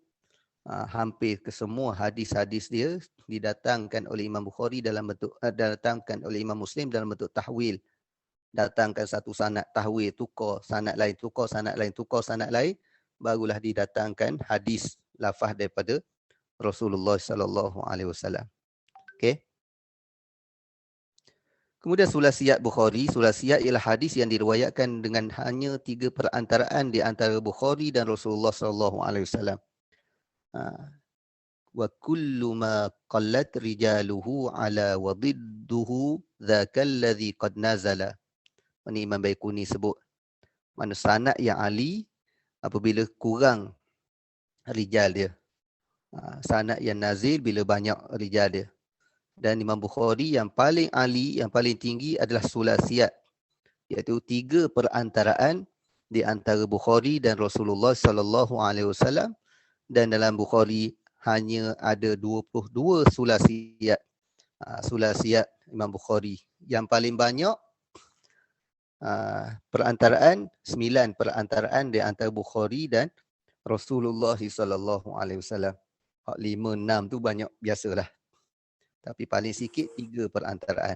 hampir ke semua hadis-hadis dia didatangkan oleh Imam Bukhari dalam bentuk datangkan oleh Imam Muslim dalam bentuk tahwil. Datangkan satu sanad tahwil, tukar sanad lain, tukar sanad lain, tukar sanad lain, barulah didatangkan hadis lafaz daripada Rasulullah sallallahu alaihi wasallam. Okey. Kemudian sulasiat Bukhari. Sulasiat ialah hadis yang diriwayatkan dengan hanya 3 perantaraan di antara Bukhari dan Rasulullah sallallahu alaihi wasallam. Wa kullu ma qallat rijaluhu ala wa didduhu dzakal ladzi qad nazala. Ini Imam Baikuni sebut. Mana sanad yang ali apabila kurang rijal dia. Sanad yang nazil bila banyak rijal dia. Dan Imam Bukhari yang paling ali, yang paling tinggi adalah sulasiat, iaitu 3 perantaraan di antara Bukhari dan Rasulullah sallallahu alaihi wasallam. Dan dalam Bukhari hanya ada 22 sulasiat. Sulasiat Imam Bukhari. Yang paling banyak perantaraan, 9 perantaraan di antara Bukhari dan Rasulullah sallallahu alaihi wasallam. 5, 6 tu banyak biasalah. Tapi paling sikit 3 perantaraan.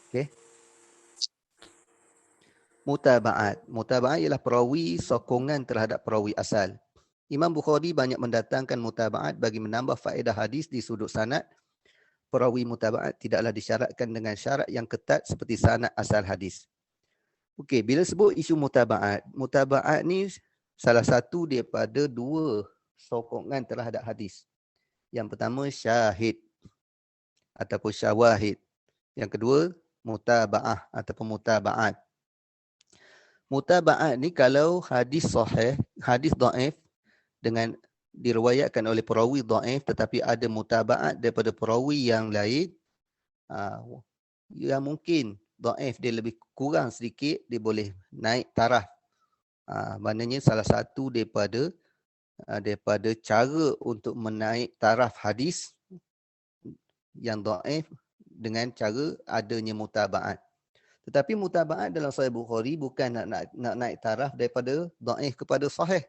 Okey. Mutaba'at. Mutaba'at ialah perawi sokongan terhadap perawi asal. Imam Bukhari banyak mendatangkan mutaba'at bagi menambah faedah hadis di sudut sanad. Perawi mutaba'at tidaklah disyaratkan dengan syarat yang ketat seperti sanad asal hadis. Okey, bila sebut isu mutaba'at, mutaba'at ni salah satu daripada 2 sokongan terhadap hadis. Yang pertama syahid ataupun syawahid. Yang kedua mutaba'ah ataupun mutaba'at. Mutaba'at ni kalau hadis sahih, hadis dhaif dengan diriwayatkan oleh perawi dhaif tetapi ada mutaba'at daripada perawi yang lain, yang mungkin dhaif dia lebih kurang sedikit, dia boleh naik taraf. Maknanya salah satu daripada cara untuk menaik taraf hadis yang dhaif dengan cara adanya mutaba'at. Tetapi mutaba'at dalam Sahih Bukhari bukan nak naik taraf daripada dhaif kepada sahih,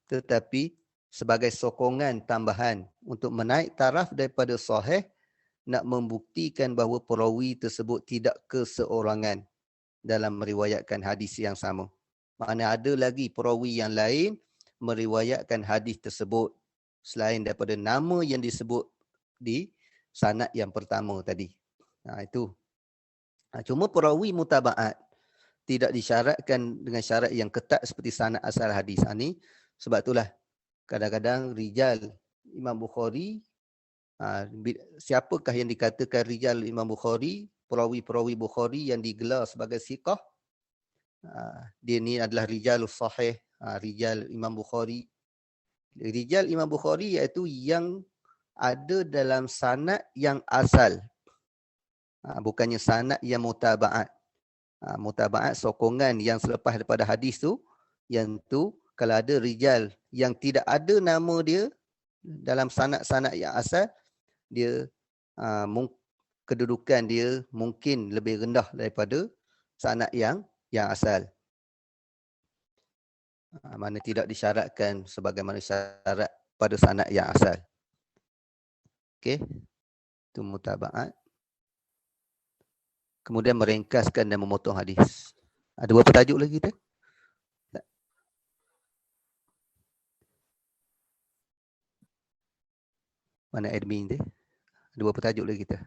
tetapi sebagai sokongan tambahan untuk menaik taraf daripada sahih, nak membuktikan bahawa perawi tersebut tidak keseorangan dalam meriwayatkan hadis yang sama. Maknanya ada lagi perawi yang lain meriwayatkan hadis tersebut selain daripada nama yang disebut di sanad yang pertama tadi. Itu. Cuma perawi mutaba'at tidak disyaratkan dengan syarat yang ketat seperti sanad asal hadis. Ini sebab itulah kadang-kadang rijal Imam Bukhari, siapakah yang dikatakan rijal Imam Bukhari, perawi-perawi Bukhari yang digelar sebagai siqah, dia ni adalah rijalus sahih, rijal Imam Bukhari. Rijal Imam Bukhari iaitu yang ada dalam sanad yang asal. Bukannya sanad yang mutaba'at. Mutaba'at sokongan yang selepas daripada hadis tu, yang tu kalau ada rijal yang tidak ada nama dia dalam sanad-sanad yang asal, dia kedudukan dia mungkin lebih rendah daripada sanad yang asal. Mana tidak disyaratkan sebagaimana syarat pada sanad yang asal. Okey. Itu mutaba'at. Kemudian meringkaskan dan memotong hadis. Ada berapa tajuk lagi kita? Mana admin dia? Ada berapa tajuk lagi kita?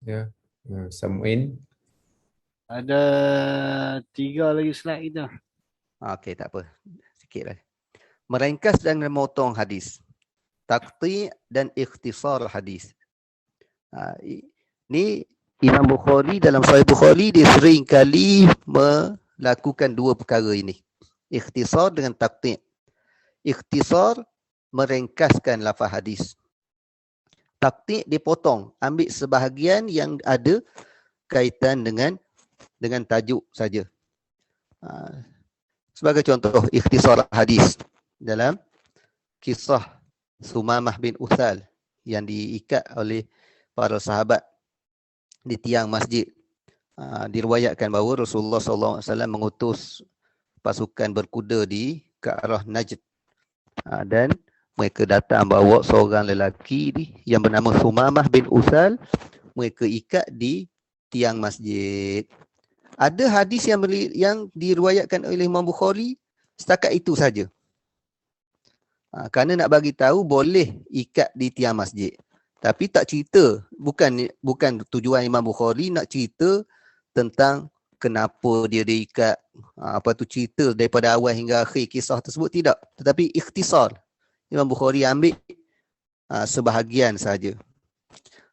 Ya, Samuin. Ada 3 lagi slide kita. Okey, tak apa. Sikit lah. Meringkas dan memotong hadis. Taqti' dan ikhtisar hadis. Ni Imam Bukhari dalam Sahih Bukhari dia sering kali melakukan dua perkara ini. Ikhtisar dengan taqti'. Ikhtisar meringkaskan lafaz hadis. Taqti' dipotong, ambil sebahagian yang ada kaitan dengan tajuk saja. Sebagai contoh ikhtisar hadis dalam kisah Sumamah bin Uthal yang diikat oleh para sahabat di tiang masjid. Diriwayatkan bahawa Rasulullah SAW mengutus pasukan berkuda ke arah Najd. Dan mereka datang bawa seorang lelaki yang bernama Sumamah bin Uthal. Mereka ikat di tiang masjid. Ada hadis yang diriwayatkan oleh Imam Bukhari setakat itu saja. Kerana nak bagi tahu boleh ikat di tiang masjid. Tapi tak cerita, bukan tujuan Imam Bukhari nak cerita tentang kenapa dia diikat, apa tu cerita daripada awal hingga akhir kisah tersebut, tidak. Tetapi ikhtisar. Imam Bukhari ambil sebahagian saja.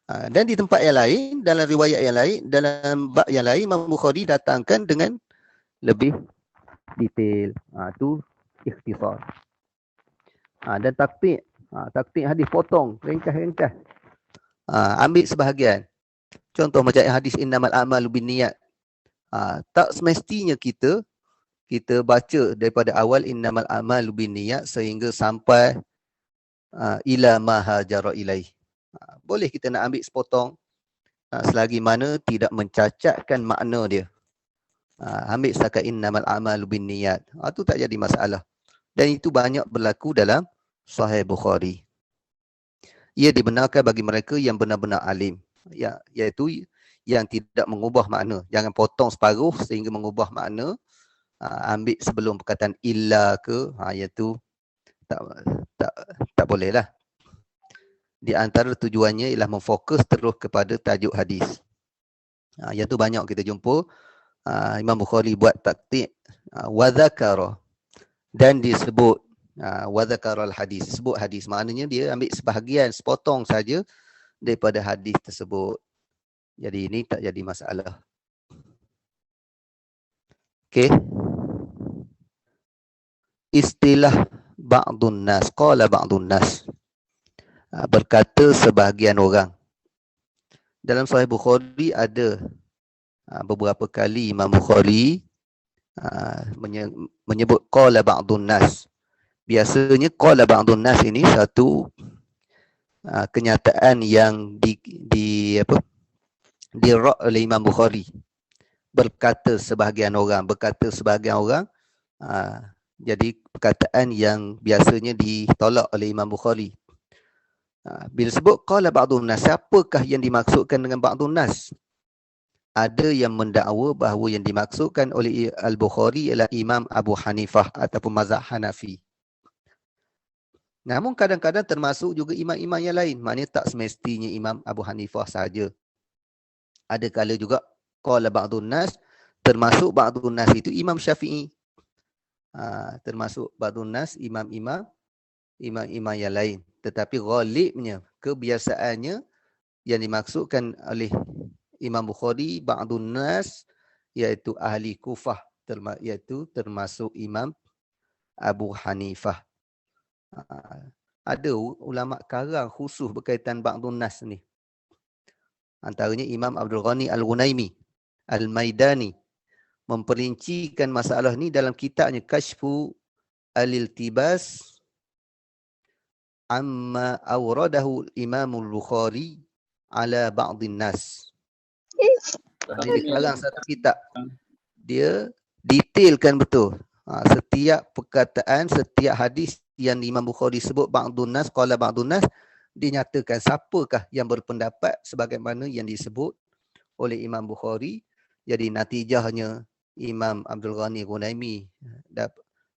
Dan di tempat yang lain, dalam riwayat yang lain, dalam bab yang lain, Imam Bukhari datangkan dengan lebih detail. Itu ikhtisar. Dan taqti'. Taqti' hadis potong, ringkas. Ambil sebahagian. Contoh macam hadis innamal a'malu binniyat. Tak semestinya kita baca daripada awal innamal a'malu binniyat sehingga sampai ila ma hajara ilaih. Boleh kita nak ambil sepotong selagi mana tidak mencacatkan makna dia. Ambil setakat innamal a'malu binniyat. Itu tak jadi masalah. Dan itu banyak berlaku dalam Sahih Bukhari. Ia dibenarkan bagi mereka yang benar-benar alim, iaitu yang tidak mengubah makna. Jangan potong separuh sehingga mengubah makna. Ambil sebelum perkataan illa ke, iaitu tak boleh lah. Di antara tujuannya ialah memfokus terus kepada tajuk hadis. Iaitu banyak kita jumpa Imam Bukhari buat taqti' wa dzakara dan disebut wa dzakaral hadis, sebut hadis, maknanya dia ambil sebahagian, sepotong saja daripada hadis tersebut. Jadi ini tak jadi masalah. Okey. Istilah ba'dun nas, qala ba'dun nas. Berkata sebahagian orang. Dalam Sahih Bukhari ada beberapa kali Imam Bukhari menyebut qala ba'dun nas. Biasanya qala ba'dun nas ini satu kenyataan yang dirak oleh Imam Bukhari. Berkata sebahagian orang. Jadi perkataan yang biasanya ditolak oleh Imam Bukhari. Bila sebut qala ba'dun nas, siapakah yang dimaksudkan dengan ba'dun nas? Ada yang mendakwa bahawa yang dimaksudkan oleh Al-Bukhari ialah Imam Abu Hanifah ataupun mazhab Hanafi. Namun kadang-kadang termasuk juga imam-imam yang lain. Maknanya tak semestinya Imam Abu Hanifah sahaja. Ada kala juga qala ba'dun nas, termasuk ba'dun nas itu Imam Syafi'i. Termasuk ba'dun nas imam-imam yang lain. Tetapi ghalibnya, kebiasaannya yang dimaksudkan oleh Imam Bukhari ba'dun nas iaitu ahli Kufah, iaitu termasuk Imam Abu Hanifah. Ada ulama karang khusus berkaitan ba'dun nas ni. Antaranya Imam Abdul Ghani Al-Ghunaimi Al-Maidani memperincikan masalah ni dalam kitabnya Kashfu Al-Iltibas amma awradahu Imam Al-Bukhari ala ba'dhin nas. Dia karang satu kitab. Dia detailkan betul. Setiap perkataan, setiap hadis yang Imam Bukhari sebut ba'dun nas, qala ba'dun nas, dinyatakan siapakah yang berpendapat sebagaimana yang disebut oleh Imam Bukhari. Jadi natijahnya Imam Abdul Ghani Ghunaimi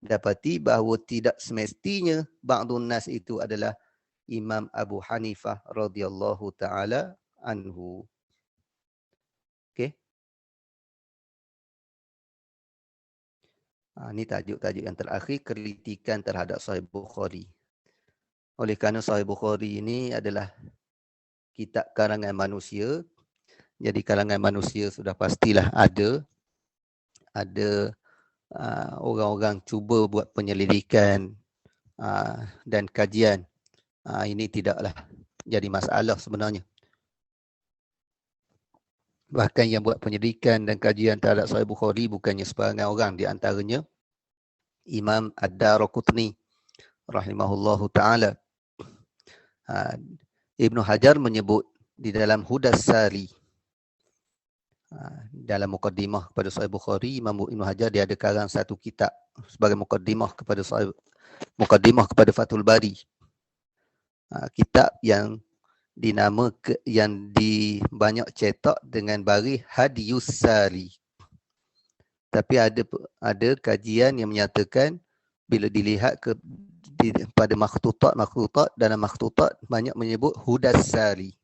dapati bahawa tidak semestinya ba'dun nas itu adalah Imam Abu Hanifah radhiyallahu taala anhu. Okey. Ini tajuk-tajuk yang terakhir, kritikan terhadap Sahih Bukhari. Oleh kerana Sahih Bukhari ini adalah kitab karangan manusia, jadi kalangan manusia sudah pastilah ada orang-orang cuba buat penyelidikan dan kajian. Ini tidaklah jadi masalah sebenarnya. Bahkan yang buat penyelidikan dan kajian terhadap Sahih Bukhari bukannya sebarangan orang, di antaranya Imam Ad-Daraqutni rahimahullahu taala. Ibnu Hajar menyebut di dalam Hudas Sari, dalam mukaddimah kepada Sahih Bukhari, Imam Ibnu Hajar dia ada karang satu kitab sebagai mukaddimah kepada Fathul Bari. Kitab yang yang banyak cetak dengan baris Hadiyus Sari. Tapi ada kajian yang menyatakan bila dilihat pada makhtutat, dalam makhtutat banyak menyebut Hudas Sari.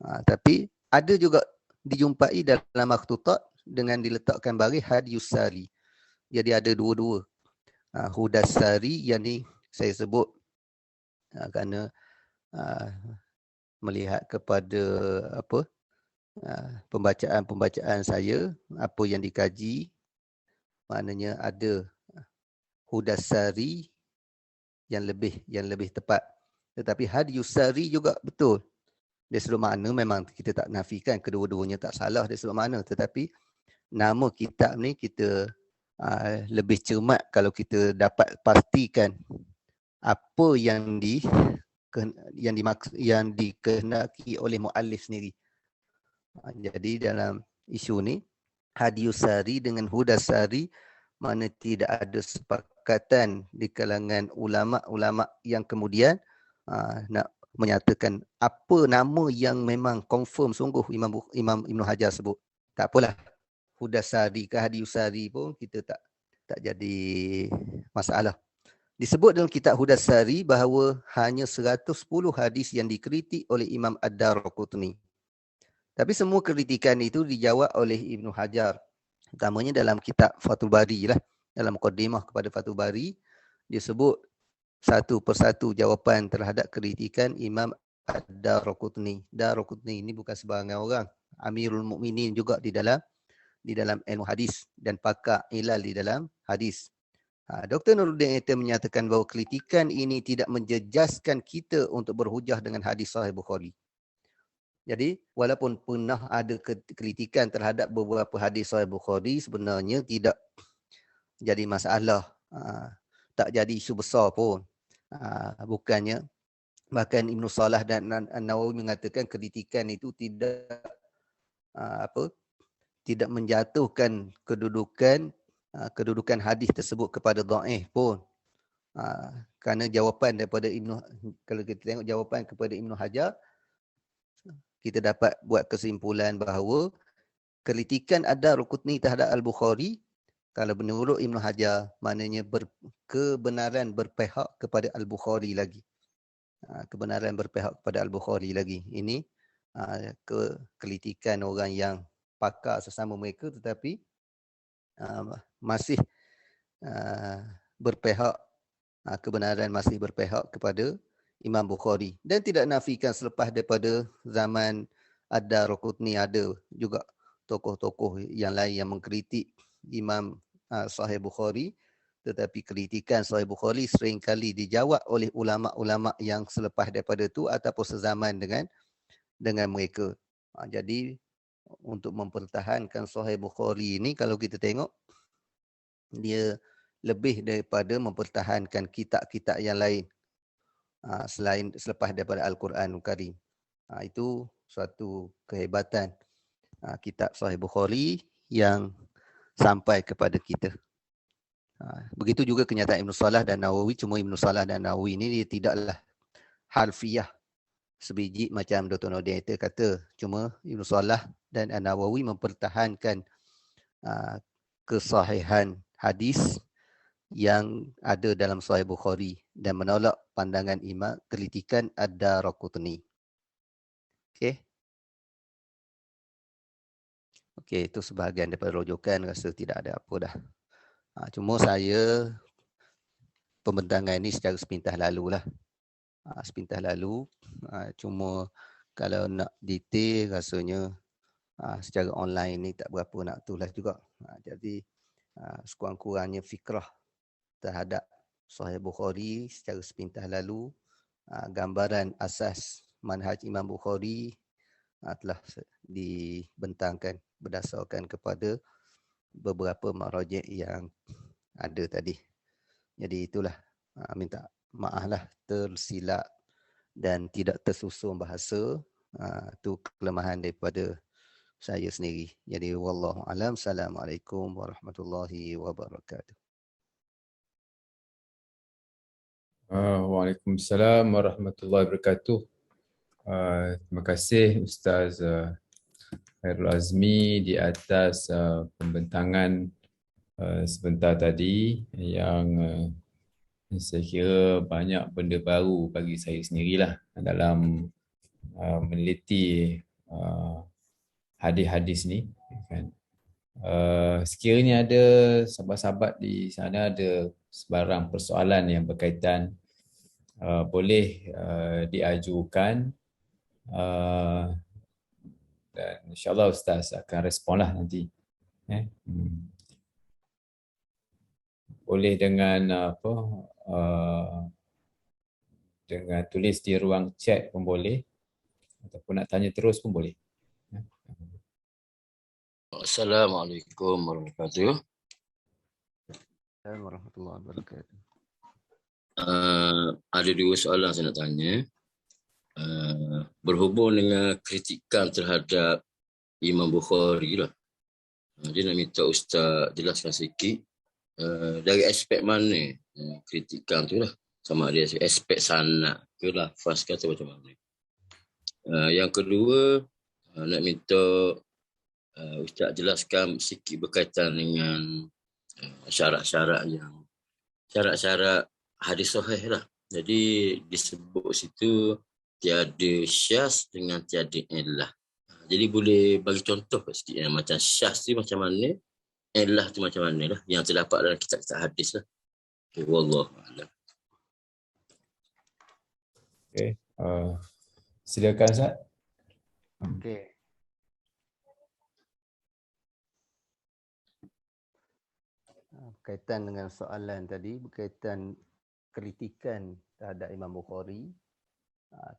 Tapi ada juga dijumpai dalam makhtutat dengan diletakkan baris Hadiyus Sari. Jadi ada dua-dua. Hudas Sari yang ni saya sebut kerana melihat kepada pembacaan saya, apa yang dikaji, maknanya ada Hudas Sari yang lebih tepat. Tetapi Hadiyus Sari juga betul. Dari sudut makna memang kita tak nafikan kedua-duanya tak salah dari sudut makna, tetapi nama kitab ni kita lebih cermat kalau kita dapat pastikan apa yang dikehendaki oleh muallif sendiri. Jadi dalam isu ni Hadiyus Sari dengan Hudas Sari, mana tidak ada sepakatan di kalangan ulama-ulama yang kemudian nak menyatakan apa nama yang memang confirm sungguh Imam Ibnu Hajar sebut. Tak apalah, Hudas Sari ke Hadiyus Sari pun kita tak jadi masalah. Disebut dalam kitab Hudas Sari bahawa hanya 110 hadis yang dikritik oleh Imam Ad-Daraqutni. Tapi semua kritikan itu dijawab oleh Ibnu Hajar. Utamanya dalam kitab Fathul Bari lah. Dalam mukaddimah kepada Fathul Bari, dia sebut satu persatu jawapan terhadap kritikan Imam Ad-Daraqutni. Daraqutni ini bukan sebarangan orang. Amirul Mukminin juga di dalam ilmu hadis dan pakar ilal di dalam hadis. Dr. Nuruddin Aitam menyatakan bahawa kritikan ini tidak menjejaskan kita untuk berhujah dengan hadis Sahih Bukhari. Jadi, walaupun pernah ada kritikan terhadap beberapa hadis Sahih Bukhari, sebenarnya tidak jadi masalah. Tak jadi isu besar pun. Bukannya, bahkan Ibn Salah dan An-Nawawi mengatakan kritikan itu tidak menjatuhkan kedudukan hadis tersebut kepada dhaif pun. Kerana jawapan daripada kalau kita tengok jawapan kepada Ibnu Hajar, kita dapat buat kesimpulan bahawa kritikan Ad-Daraqutni terhadap Al-Bukhari, kalau menurut Ibnu Hajar, maknanya kebenaran berpihak kepada Al-Bukhari lagi. Kebenaran berpihak kepada Al-Bukhari lagi. Ini kritikan orang yang pakar sesama mereka, tetapi masih berpihak, kebenaran masih berpihak kepada Imam Bukhari. Dan tidak nafikan selepas daripada zaman Ad-Daraqutni ada juga tokoh-tokoh yang lain yang mengkritik Imam Sahih Bukhari, tetapi kritikan Sahih Bukhari seringkali dijawab oleh ulama-ulama yang selepas daripada itu ataupun sezaman dengan mereka. Jadi untuk mempertahankan Sahih Bukhari ini, kalau kita tengok, dia lebih daripada mempertahankan kitab-kitab yang lain selain selepas daripada Al-Quranul Karim. Itu suatu kehebatan kitab Sahih Bukhari yang sampai kepada kita. Begitu juga kenyataan Ibn Salah dan Nawawi, cuma Ibn Salah dan Nawawi ini dia tidaklah harfiah sebiji macam Dr. Nordin itu kata. Cuma Ibn Salah dan Nawawi mempertahankan kesahihan hadis yang ada dalam Sahih Bukhari dan menolak pandangan imam kritikan Ad-Daraqutni. Okey, itu sebahagian daripada rujukan, rasa tidak ada apa dah. Cuma saya pembentangan ini secara sepintas lalu lah. Sepintas lalu. Cuma kalau nak detail rasanya secara online ni tak berapa nak tulis juga. Jadi sekurang-kurangnya fikrah terhadap Sahih Bukhari secara sepintas lalu, gambaran asas manhaj Imam Bukhari telah dibentangkan berdasarkan kepada beberapa maraji' yang ada tadi. Jadi itulah, minta maaf lah tersilap dan tidak tersusun bahasa. Itu kelemahan daripada saya sendiri. Jadi wallahu alam. Assalamualaikum warahmatullahi wabarakatuh. Waalaikumsalam warahmatullahi wabarakatuh. Terima kasih Ustaz Khairul Azmi di atas pembentangan sebentar tadi yang saya kira banyak benda baru bagi saya sendirilah dalam meneliti hadis-hadis ni, kan. Sekiranya ada sahabat-sahabat di sana ada sebarang persoalan yang berkaitan, boleh diajukan, dan insyaAllah Ustaz akan responlah nanti. Boleh dengan dengan tulis di ruang chat pun boleh, ataupun nak tanya terus pun boleh. Assalamualaikum warahmatullahi wabarakatuh. Assalamualaikum warahmatullahi wabarakatuh. Ada dua soalan saya nak tanya. Berhubung dengan kritikan terhadap Imam Bukhari lah. Dia nak minta Ustaz jelaskan sikit dari aspek mana kritikan tu lah. Sama ada aspek sanad ke lafaz ke atau macam mana. Yang kedua, nak minta Ustaz jelaskan sikit berkaitan dengan syarat-syarat hadis sahih lah. Jadi disebut situ tiada syaz dengan tiada illah. Jadi boleh bagi contoh sikit macam syaz tu macam mana, illah tu macam mana lah yang terdapat dalam kitab-kitab hadis lah. Okay, wallahu a'lam. Okay. Silakan Ustaz. Okey. Berkaitan dengan soalan tadi, berkaitan kritikan terhadap Imam Bukhari.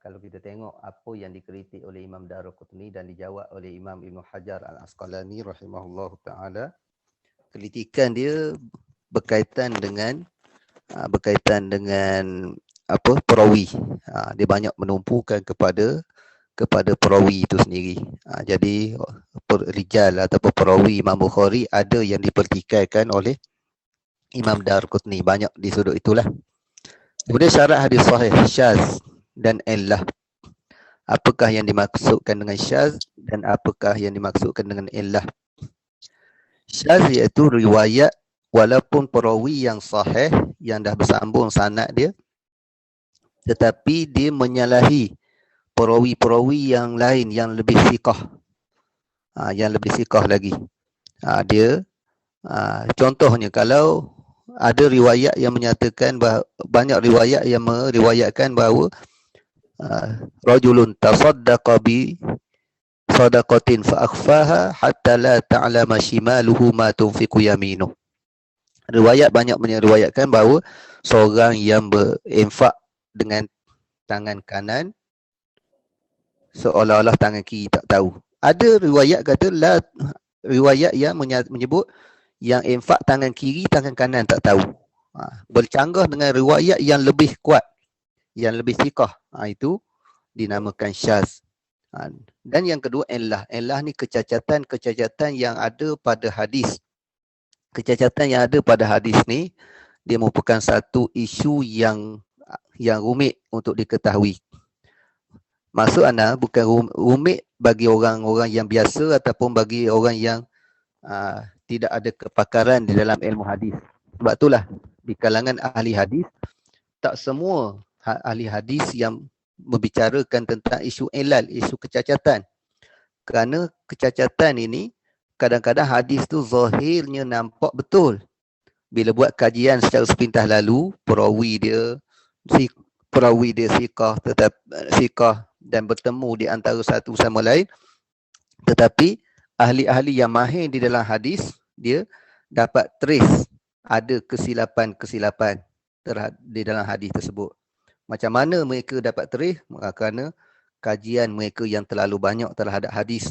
Kalau kita tengok apa yang dikritik oleh Imam Daraqutni dan dijawab oleh Imam Ibn Hajar Al-Asqalani rahimahullah ta'ala, kritikan dia berkaitan dengan perawi. Dia banyak menumpukan kepada perawi itu sendiri. Jadi rijal ataupun perawi Imam Bukhari ada yang dipertikaikan oleh Imam Daraqutni, banyak di sudut itulah. Kemudian syarat hadis sahih, syaz dan illah. Apakah yang dimaksudkan dengan syaz dan apakah yang dimaksudkan dengan illah? Syaz iaitu riwayat walaupun perawi yang sahih, yang dah bersambung sanad dia, tetapi dia menyalahi perawi-perawi yang lain yang lebih thiqah. Yang lebih thiqah lagi. Contohnya kalau ada riwayat yang menyatakan bahawa, banyak riwayat yang meriwayatkan bahawa rajulun tasaddaqa bi sadaqatin fa akhfaha hatta la ta'lama shimaluhu ma tunfiqu yaminuh. Riwayat banyak meriwayatkan bahawa seorang yang berinfak dengan tangan kanan seolah-olah tangan kiri tak tahu. Ada riwayat kata riwayat yang menyebut yang infak tangan kiri, tangan kanan tak tahu. Bercanggah dengan riwayat yang lebih kuat, yang lebih thiqah. Itu dinamakan syaz. Dan yang kedua illah. Illah ni kecacatan yang ada pada hadis. Kecacatan yang ada pada hadis ni dia merupakan satu isu yang rumit untuk diketahui. Maksud anda bukan rumit bagi orang-orang yang biasa ataupun bagi orang yang tidak ada kepakaran di dalam ilmu hadis. Sebab itulah di kalangan ahli hadis, tak semua ahli hadis yang membicarakan tentang isu ilal, isu kecacatan. Kerana kecacatan ini kadang-kadang hadis tu zahirnya nampak betul. Bila buat kajian secara sepintas lalu, perawi dia sikah dan bertemu di antara satu sama lain. Tetapi ahli-ahli yang mahir di dalam hadis, dia dapat trace ada kesilapan-kesilapan di dalam hadis tersebut. Macam mana mereka dapat trace? Kerana kajian mereka yang terlalu banyak terhadap hadis.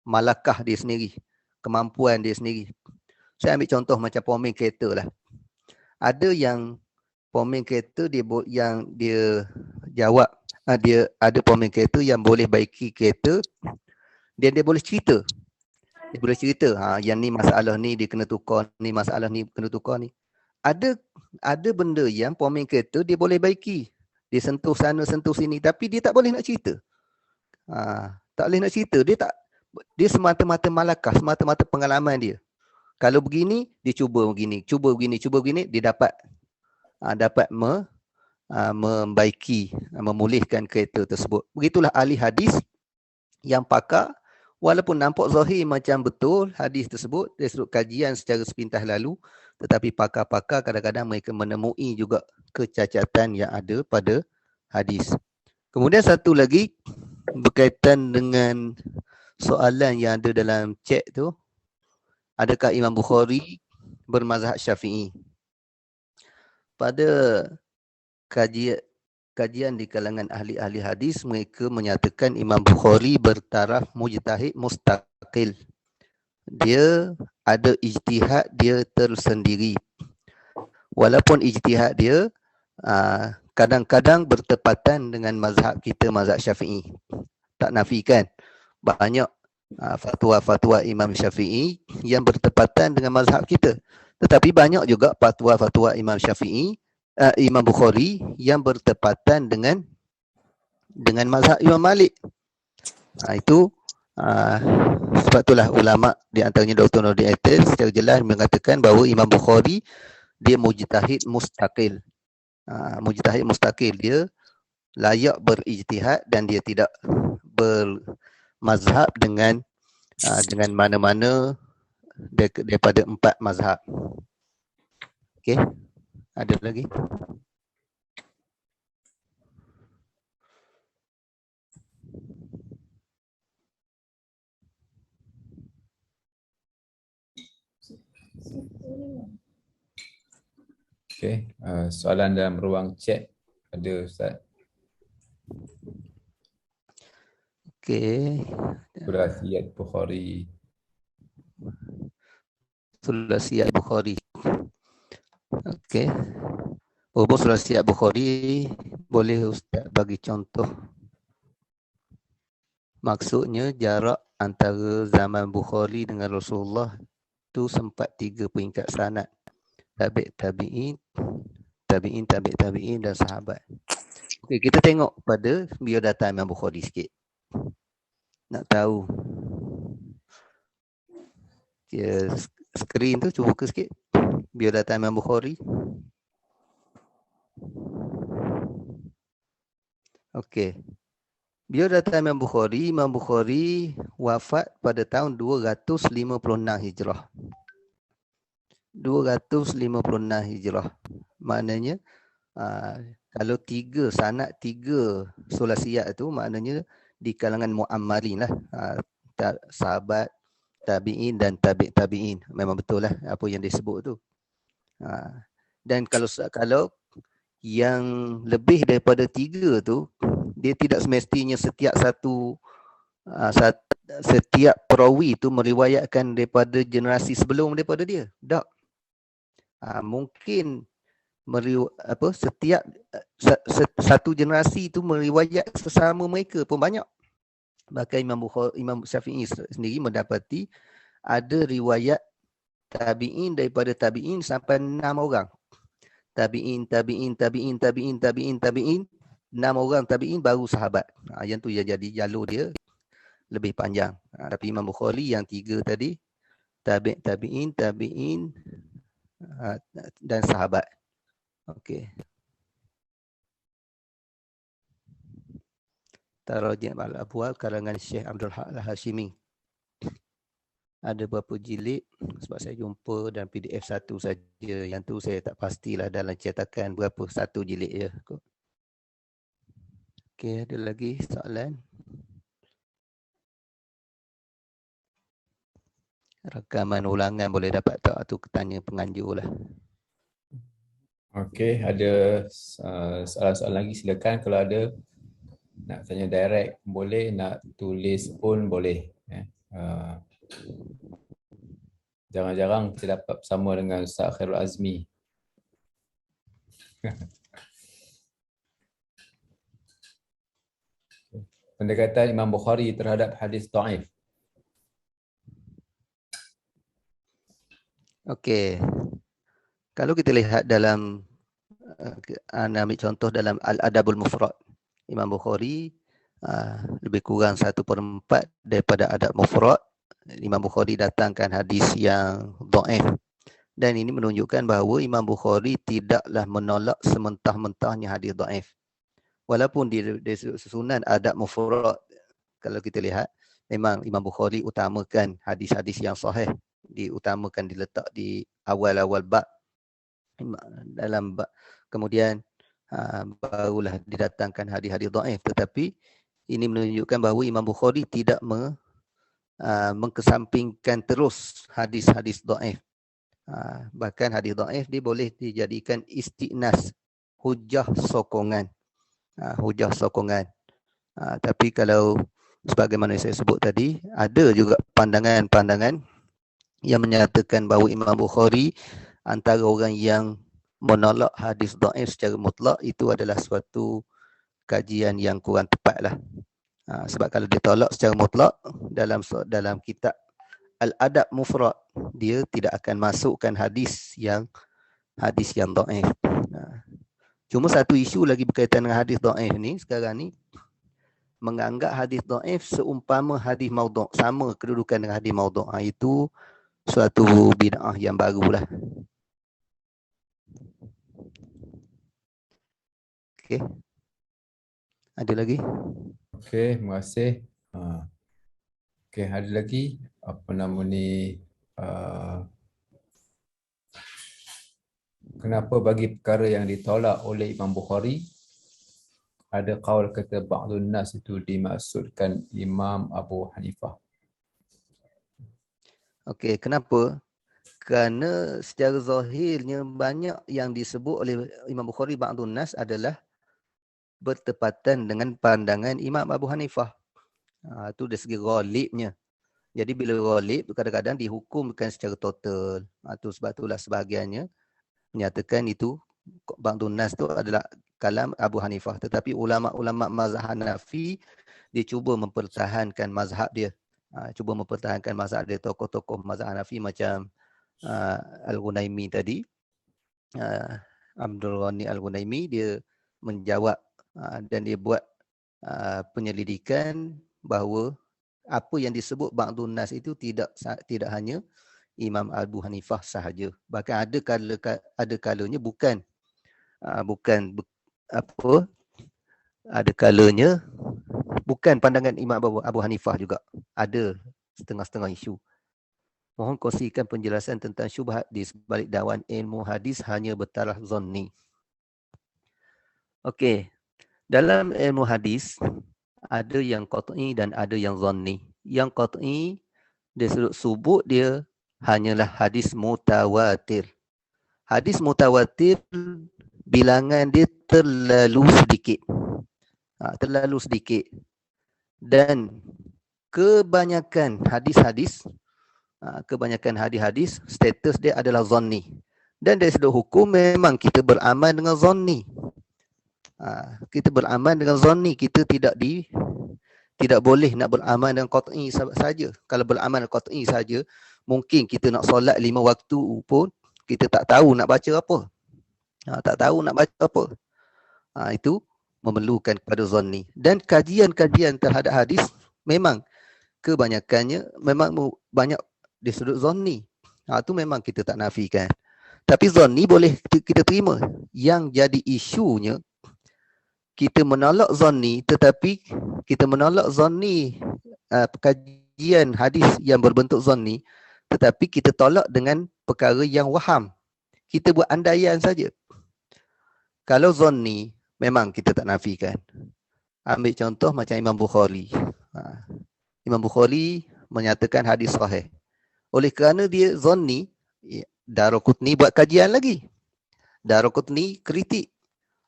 Malakah dia sendiri, kemampuan dia sendiri. Saya ambil contoh macam pemain kereta lah. Ada yang pemain kereta dia ada pemain kereta yang boleh baiki kereta dan dia boleh cerita. Dia boleh cerita, yang ni masalah ni dia kena tukar, ni masalah ni kena tukar ni. Ada benda yang pemain kereta dia boleh baiki. Dia sentuh sana, sentuh sini, tapi dia tak boleh nak cerita. Tak boleh nak cerita. Dia semata-mata malakah, semata-mata pengalaman dia. Kalau begini, dia cuba begini, dia dapat membaiki, memulihkan kereta tersebut. Begitulah ahli hadis yang pakar, walaupun nampak zahir macam betul hadis tersebut, dari sudut kajian secara sepintas lalu, tetapi pakar-pakar kadang-kadang mereka menemui juga kecacatan yang ada pada hadis. Kemudian satu lagi berkaitan dengan soalan yang ada dalam chat tu, adakah Imam Bukhari bermazhab Syafi'i? Pada kajian di kalangan ahli-ahli hadis, mereka menyatakan Imam Bukhari bertaraf mujtahid mustaqil. Dia ada ijtihad dia tersendiri. Walaupun ijtihad dia kadang-kadang bertepatan dengan mazhab kita, mazhab Syafi'i. Tak nafikan banyak fatwa-fatwa Imam Syafi'i yang bertepatan dengan mazhab kita. Tetapi banyak juga fatwa-fatwa Imam Syafi'i, Imam Bukhari yang bertepatan dengan mazhab Imam Malik. Itu sebab itulah ulama di antaranya Dr. Nordin Atel secara jelas mengatakan bahawa Imam Bukhari dia mujtahid mustaqil. Mujtahid mustaqil, dia layak berijtihad dan dia tidak bermazhab dengan mana-mana daripada 4 mazhab. Okey, ada lagi? Okey, soalan dalam ruang chat ada Ustaz. Okey. Sulasiyat Bukhari. Sulasiyat Bukhari. Okey. Berhubung Sulasiyat Bukhari, boleh Ustaz bagi contoh? Maksudnya jarak antara zaman Bukhari dengan Rasulullah tu sempat 3 peringkat sanad. Tabi'in dan sahabat. Okey, kita tengok pada biodata Imam Bukhari sikit. Nak tahu. Skrin tu cuba buka sikit. Biodata Imam Bukhari. Okey. Biodata Imam Bukhari wafat pada tahun 256 Hijrah. 256 Hijrah. Maknanya kalau 3 sanad, 3 sulasiyat tu maknanya di kalangan muammarin lah. Sahabat, tabi'in dan tabi'in. Memang betul lah apa yang disebut tu. Dan kalau yang lebih daripada 3 tu, dia tidak semestinya setiap perawi tu meriwayatkan daripada generasi sebelum daripada dia. Tak. Mungkin setiap satu generasi tu meriwayat sesama mereka pun banyak. Bahkan Imam Syafi'i sendiri mendapati ada riwayat tabi'in daripada tabi'in sampai 6 orang. Tabi'in, 6 orang tabi'in baru sahabat. Yang tu yang jadi jalur dia lebih panjang. Tapi Imam Bukhari yang 3 tadi, tabi'in dan sahabat. Okey. Tarajim al-Abwal karangan Syekh Abdul Haq Al-Hashimi. Ada berapa jilid sebab saya jumpa dalam PDF satu saja. Yang tu saya tak pastilah dalam cetakan berapa, 1 jilid je. Okey, ada lagi soalan? Rakaman ulangan boleh dapat tak? Tu tanya penganjur lah. Okey, ada soalan-soalan lagi silakan. Kalau ada nak tanya direct boleh, nak tulis pun boleh. Jarang-jarang kita dapat bersama dengan Ustaz Khairul Azmi. Pendekatan Imam Bukhari terhadap hadis dhaif. Okey. Kalau kita lihat dalam ambil contoh dalam Al-Adabul Mufrad, Imam Bukhari lebih kurang 1/4 daripada adab mufrad Imam Bukhari datangkan hadis yang dhaif. Dan ini menunjukkan bahawa Imam Bukhari tidaklah menolak sementah-mentahnya hadis dhaif. Walaupun di susunan adab mufrad, kalau kita lihat, memang Imam Bukhari utamakan hadis-hadis yang sahih, diutamakan, diletak di awal-awal bab, dalam bab. Kemudian barulah didatangkan hadis-hadis dhaif. Tetapi ini menunjukkan bahawa Imam Bukhari tidak mengkesampingkan terus hadis-hadis dhaif. Bahkan hadis dhaif dia boleh dijadikan istiqnas, hujah sokongan. Tapi kalau sebagaimana saya sebut tadi, ada juga pandangan-pandangan yang menyatakan bahawa Imam Bukhari antara orang yang menolak hadis dhaif secara mutlak, itu adalah suatu kajian yang kurang tepatlah. Sebab kalau ditolak secara mutlak dalam kitab Al-Adab Mufrad, dia tidak akan masukkan hadis yang dhaif. Cuma satu isu lagi berkaitan dengan hadis dhaif ni sekarang ni, menganggap hadis dhaif seumpama hadis maudhu', sama kedudukan dengan hadis maudhu'. Itu suatu bid'ah yang barulah. Okey. Ada lagi? Okey, terima kasih. Okey, ada lagi apa nama ni, kenapa bagi perkara yang ditolak oleh Imam Bukhari, ada qaul kata ba'dun nas itu dimaksudkan Imam Abu Hanifah. Okey, kenapa? Kerana secara zahirnya banyak yang disebut oleh Imam Bukhari ba'dun nas adalah bertepatan dengan pandangan Imam Abu Hanifah. Itu dari segi ghalibnya. Jadi bila ghalib, kadang-kadang dihukumkan secara total. Itu sebab itulah sebahagiannya menyatakan itu ba'dun nas itu adalah kalam Abu Hanifah. Tetapi ulama-ulama mazhab Hanafi, dia cuba mempertahankan mazhab dia. Tokoh-tokoh mazhab Hanafi macam Al-Ghunaimi tadi, Abdul Ghani Al-Ghunaimi, dia menjawab dan dia buat penyelidikan bahawa apa yang disebut ba'dun nas itu tidak hanya Imam Abu Hanifah sahaja. Bahkan ada kalanya bukan pandangan Imam Abu Hanifah juga. Ada setengah-setengah isu. Mohon kongsikan penjelasan tentang syubhat di sebalik dakwaan ilmu hadis hanya bertaraf zanni. Okey. Dalam ilmu hadis ada yang qat'i dan ada yang zanni. Yang qat'i dia sebut dia hanyalah hadis mutawatir. Hadis mutawatir bilangan dia terlalu sedikit. Dan kebanyakan hadis-hadis status dia adalah zanni. Dan dari sudut hukum memang kita beramal dengan zanni. Kita tidak Tidak boleh nak beramal dengan qat'i saja. Kalau beramal dengan qat'i saja, mungkin kita nak solat 5 waktu pun kita tak tahu nak baca apa. Tak tahu nak baca apa. Itu memerlukan kepada zanni. Dan kajian-kajian terhadap hadis memang kebanyakannya memang banyak di sudut zanni. Itu memang kita tak nafikan. Tapi zanni boleh kita terima. Yang jadi isunya, kita menolak zanni, tetapi kita menolak zanni kajian hadis yang berbentuk zanni, tetapi kita tolak dengan perkara yang waham. Kita buat andaian saja. Kalau zanni, memang kita tak nafikan. Ambil contoh macam Imam Bukhari. Imam Bukhari menyatakan hadis sahih. Oleh kerana dia zanni, Daraqutni buat kajian lagi. Daraqutni kritik.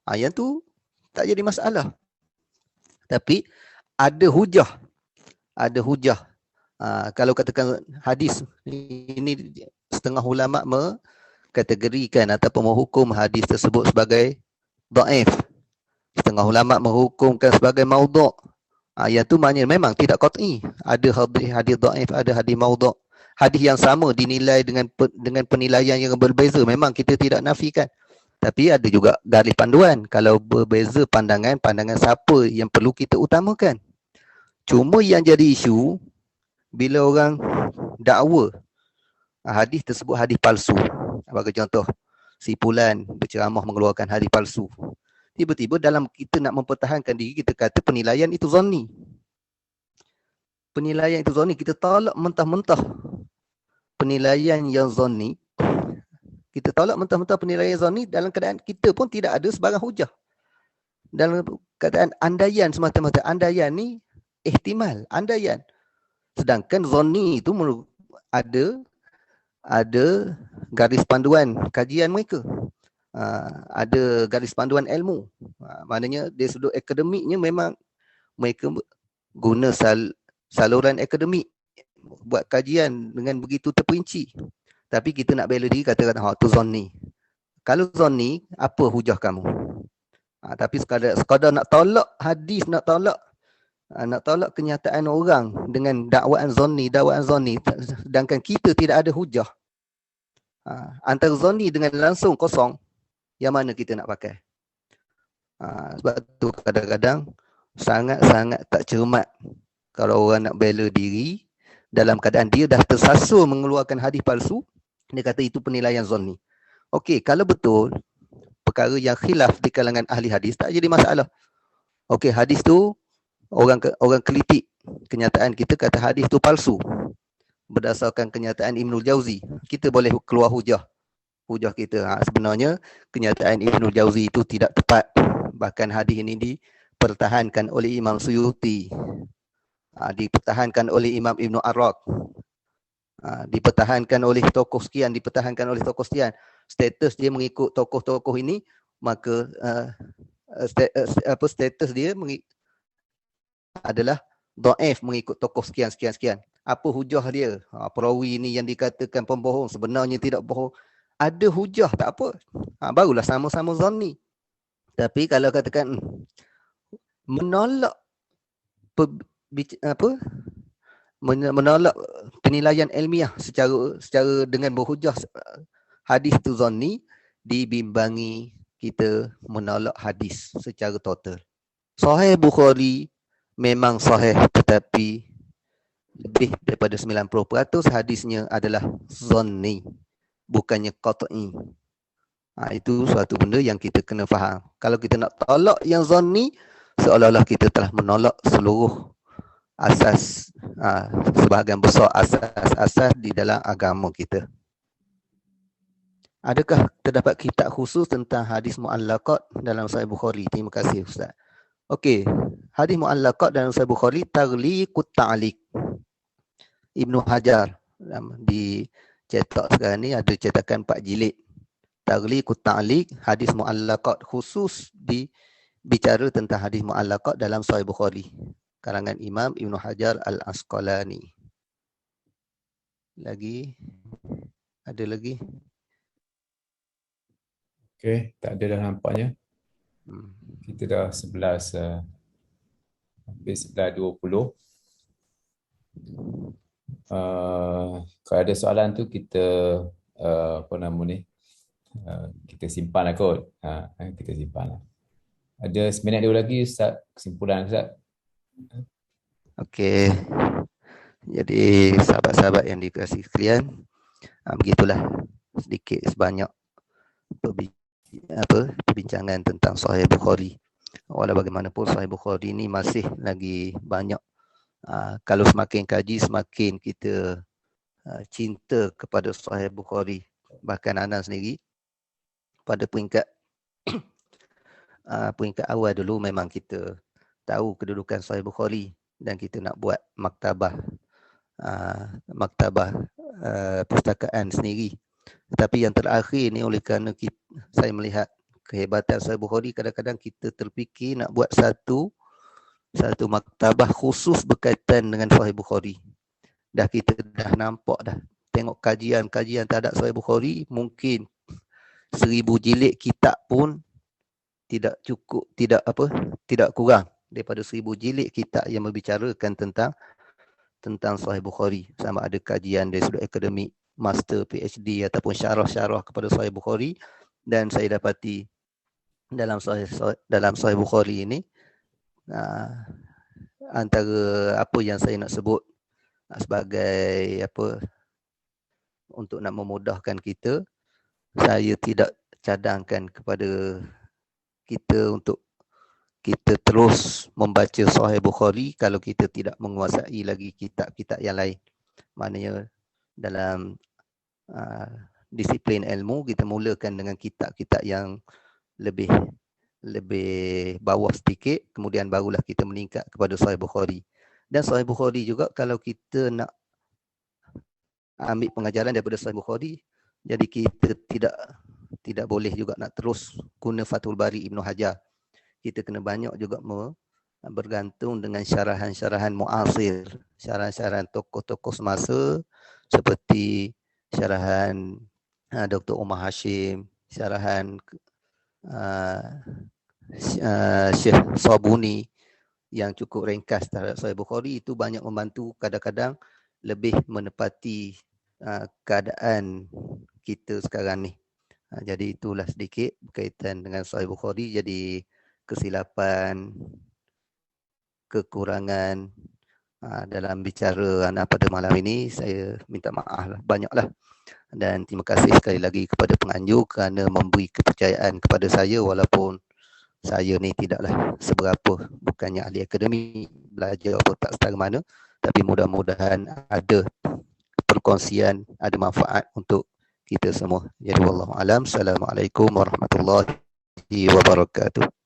Yang tu tak jadi masalah. Tapi ada hujah. Ada hujah. Kalau katakan hadis ini, setengah ulama mengkategorikan ataupun menghukum hadis tersebut sebagai dhaif. Setengah ulama menghukumkan sebagai maudhu'. Yang tu maknanya memang tidak qat'i. Ada hadis dhaif, ada hadis maudhu'. Hadis yang sama dinilai dengan penilaian yang berbeza, memang kita tidak nafikan. Tapi ada juga garis panduan. Kalau berbeza pandangan siapa yang perlu kita utamakan. Cuma yang jadi isu, bila orang dakwa hadis tersebut hadis palsu. Bagi contoh, si Fulan berceramah mengeluarkan hadis palsu. Tiba-tiba dalam kita nak mempertahankan diri, kita kata penilaian itu zanni. Penilaian itu zanni, kita tolak mentah-mentah penilaian yang zanni. Kita tolak mentah-mentah penilaian zanni dalam keadaan kita pun tidak ada sebarang hujah. Dalam keadaan andaian semata-mata. Andaian ni ihtimal, andaian. Sedangkan zanni itu ada garis panduan kajian mereka. Ada garis panduan ilmu. Maknanya dari sudut akademiknya memang mereka guna saluran akademik buat kajian dengan begitu terperinci. Tapi kita nak bela diri katakan tu zanni. Kalau zanni, apa hujah kamu? Tapi sekadar nak tolak hadis, nak tolak kenyataan orang dengan dakwaan zanni, sedangkan kita tidak ada hujah. Antara zanni dengan langsung kosong, yang mana kita nak pakai? Sebab tu kadang-kadang sangat-sangat tak cermat kalau orang nak bela diri dalam keadaan dia dah tersasul mengeluarkan hadis palsu, dia kata itu penilaian zanni. Okey, kalau betul perkara yang khilaf di kalangan ahli hadis, tak jadi masalah. Okey, hadis tu orang kritik kenyataan, kita kata hadis tu palsu berdasarkan kenyataan Ibnul Jauzi. Kita boleh keluar hujah kita. Sebenarnya kenyataan Ibnul Jauzi itu tidak tepat. Bahkan hadis ini dipertahankan oleh Imam Suyuti, dipertahankan oleh Imam Ibn Arraq, dipertahankan oleh tokoh sekian, status dia mengikut tokoh-tokoh ini, maka status dia adalah dhaif mengikut tokoh sekian. Apa hujah dia? Perawi ini yang dikatakan pembohong, sebenarnya tidak bohong. Ada hujah, tak apa. Barulah sama-sama zanni. Tapi kalau katakan menolak menolak penilaian ilmiah secara dengan berhujah hadis tu zanni, dibimbangi kita menolak hadis secara total. Sahih Bukhari memang sahih, tetapi lebih daripada 90% hadisnya adalah zanni, bukannya qat'i. Itu suatu benda yang kita kena faham. Kalau kita nak tolak yang zanni, seolah-olah kita telah menolak seluruh asas, sebahagian besar asas-asas di dalam agama kita. Adakah terdapat kitab khusus tentang hadis mu'allaqat dalam Sahih Bukhari? Terima kasih Ustaz. Okey, hadis mu'allaqat dalam Sahih Bukhari, Taghliqut Ta'liq. Ibnu Hajar dicetak sekarang ni ada cetakan 4 jilid. Taghliqut Ta'liq, hadis mu'allaqat, khusus bicara tentang hadis mu'allaqat dalam Sahih Bukhari, karangan Imam Ibnu Hajar Al-Asqalani. Ada lagi? Okey, tak ada dah nampaknya. Kita dah 11 Hampir setelah 20. Kalau ada soalan tu kita apa nama ni? Kita simpan lah kot. Kita simpan lah. Ada seminit dulu lagi Ustaz, kesimpulan Ustaz. Okey. Jadi sahabat-sahabat yang dikasihi sekalian, begitulah sedikit sebanyak perbincangan tentang Sahih Bukhari. Walau bagaimanapun Sahih Bukhari ini masih lagi banyak. Kalau semakin kaji, semakin kita cinta kepada Sahih Bukhari. Bahkan Anas sendiri pada peringkat peringkat awal dulu memang kita tahu kedudukan Sahih Bukhari dan kita nak buat maktabah pustakaan sendiri. Tetapi yang terakhir ni oleh kerana saya melihat kehebatan Sahih Bukhari, kadang-kadang kita terfikir nak buat satu maktabah khusus berkaitan dengan Sahih Bukhari. Kita dah nampak dah, tengok kajian terhadap Sahih Bukhari, mungkin 1000 jilid kitab pun tidak cukup, tidak kurang daripada 1000 jilid kitab yang membicarakan tentang Sahih Bukhari. Sama ada kajian dari sudut akademik, master, PhD ataupun syarah-syarah kepada Sahih Bukhari. Dan saya dapati dalam Sahih Bukhari ini, antara apa yang saya nak sebut sebagai untuk nak memudahkan kita, saya tidak cadangkan kepada kita untuk kita terus membaca Sahih Bukhari kalau kita tidak menguasai lagi kitab-kitab yang lain. Maknanya dalam disiplin ilmu, kita mulakan dengan kitab-kitab yang lebih bawah sedikit, kemudian barulah kita meningkat kepada Sahih Bukhari. Dan Sahih Bukhari juga, kalau kita nak ambil pengajaran daripada Sahih Bukhari, jadi kita tidak boleh juga nak terus guna Fathul Bari Ibnu Hajar. Kita kena banyak juga bergantung dengan syarahan-syarahan muasir, syarahan-syarahan tokoh-tokoh semasa seperti syarahan Dr. Umar Hashim, syarahan Syekh Sabuni yang cukup ringkas terhadap Sahih Bukhari. Itu banyak membantu, kadang-kadang lebih menepati keadaan kita sekarang ni. Jadi itulah sedikit berkaitan dengan Sahih Bukhari. Jadi kesilapan, kekurangan dalam bicara pada malam ini, saya minta maaf banyaklah. Dan terima kasih sekali lagi kepada penganjur kerana memberi kepercayaan kepada saya, walaupun saya ni tidaklah seberapa, bukannya ahli akademik, belajar atau tak setara mana, tapi mudah-mudahan ada perkongsian, ada manfaat untuk kita semua. Jadi wallahu alam. Assalamualaikum warahmatullahi wabarakatuh.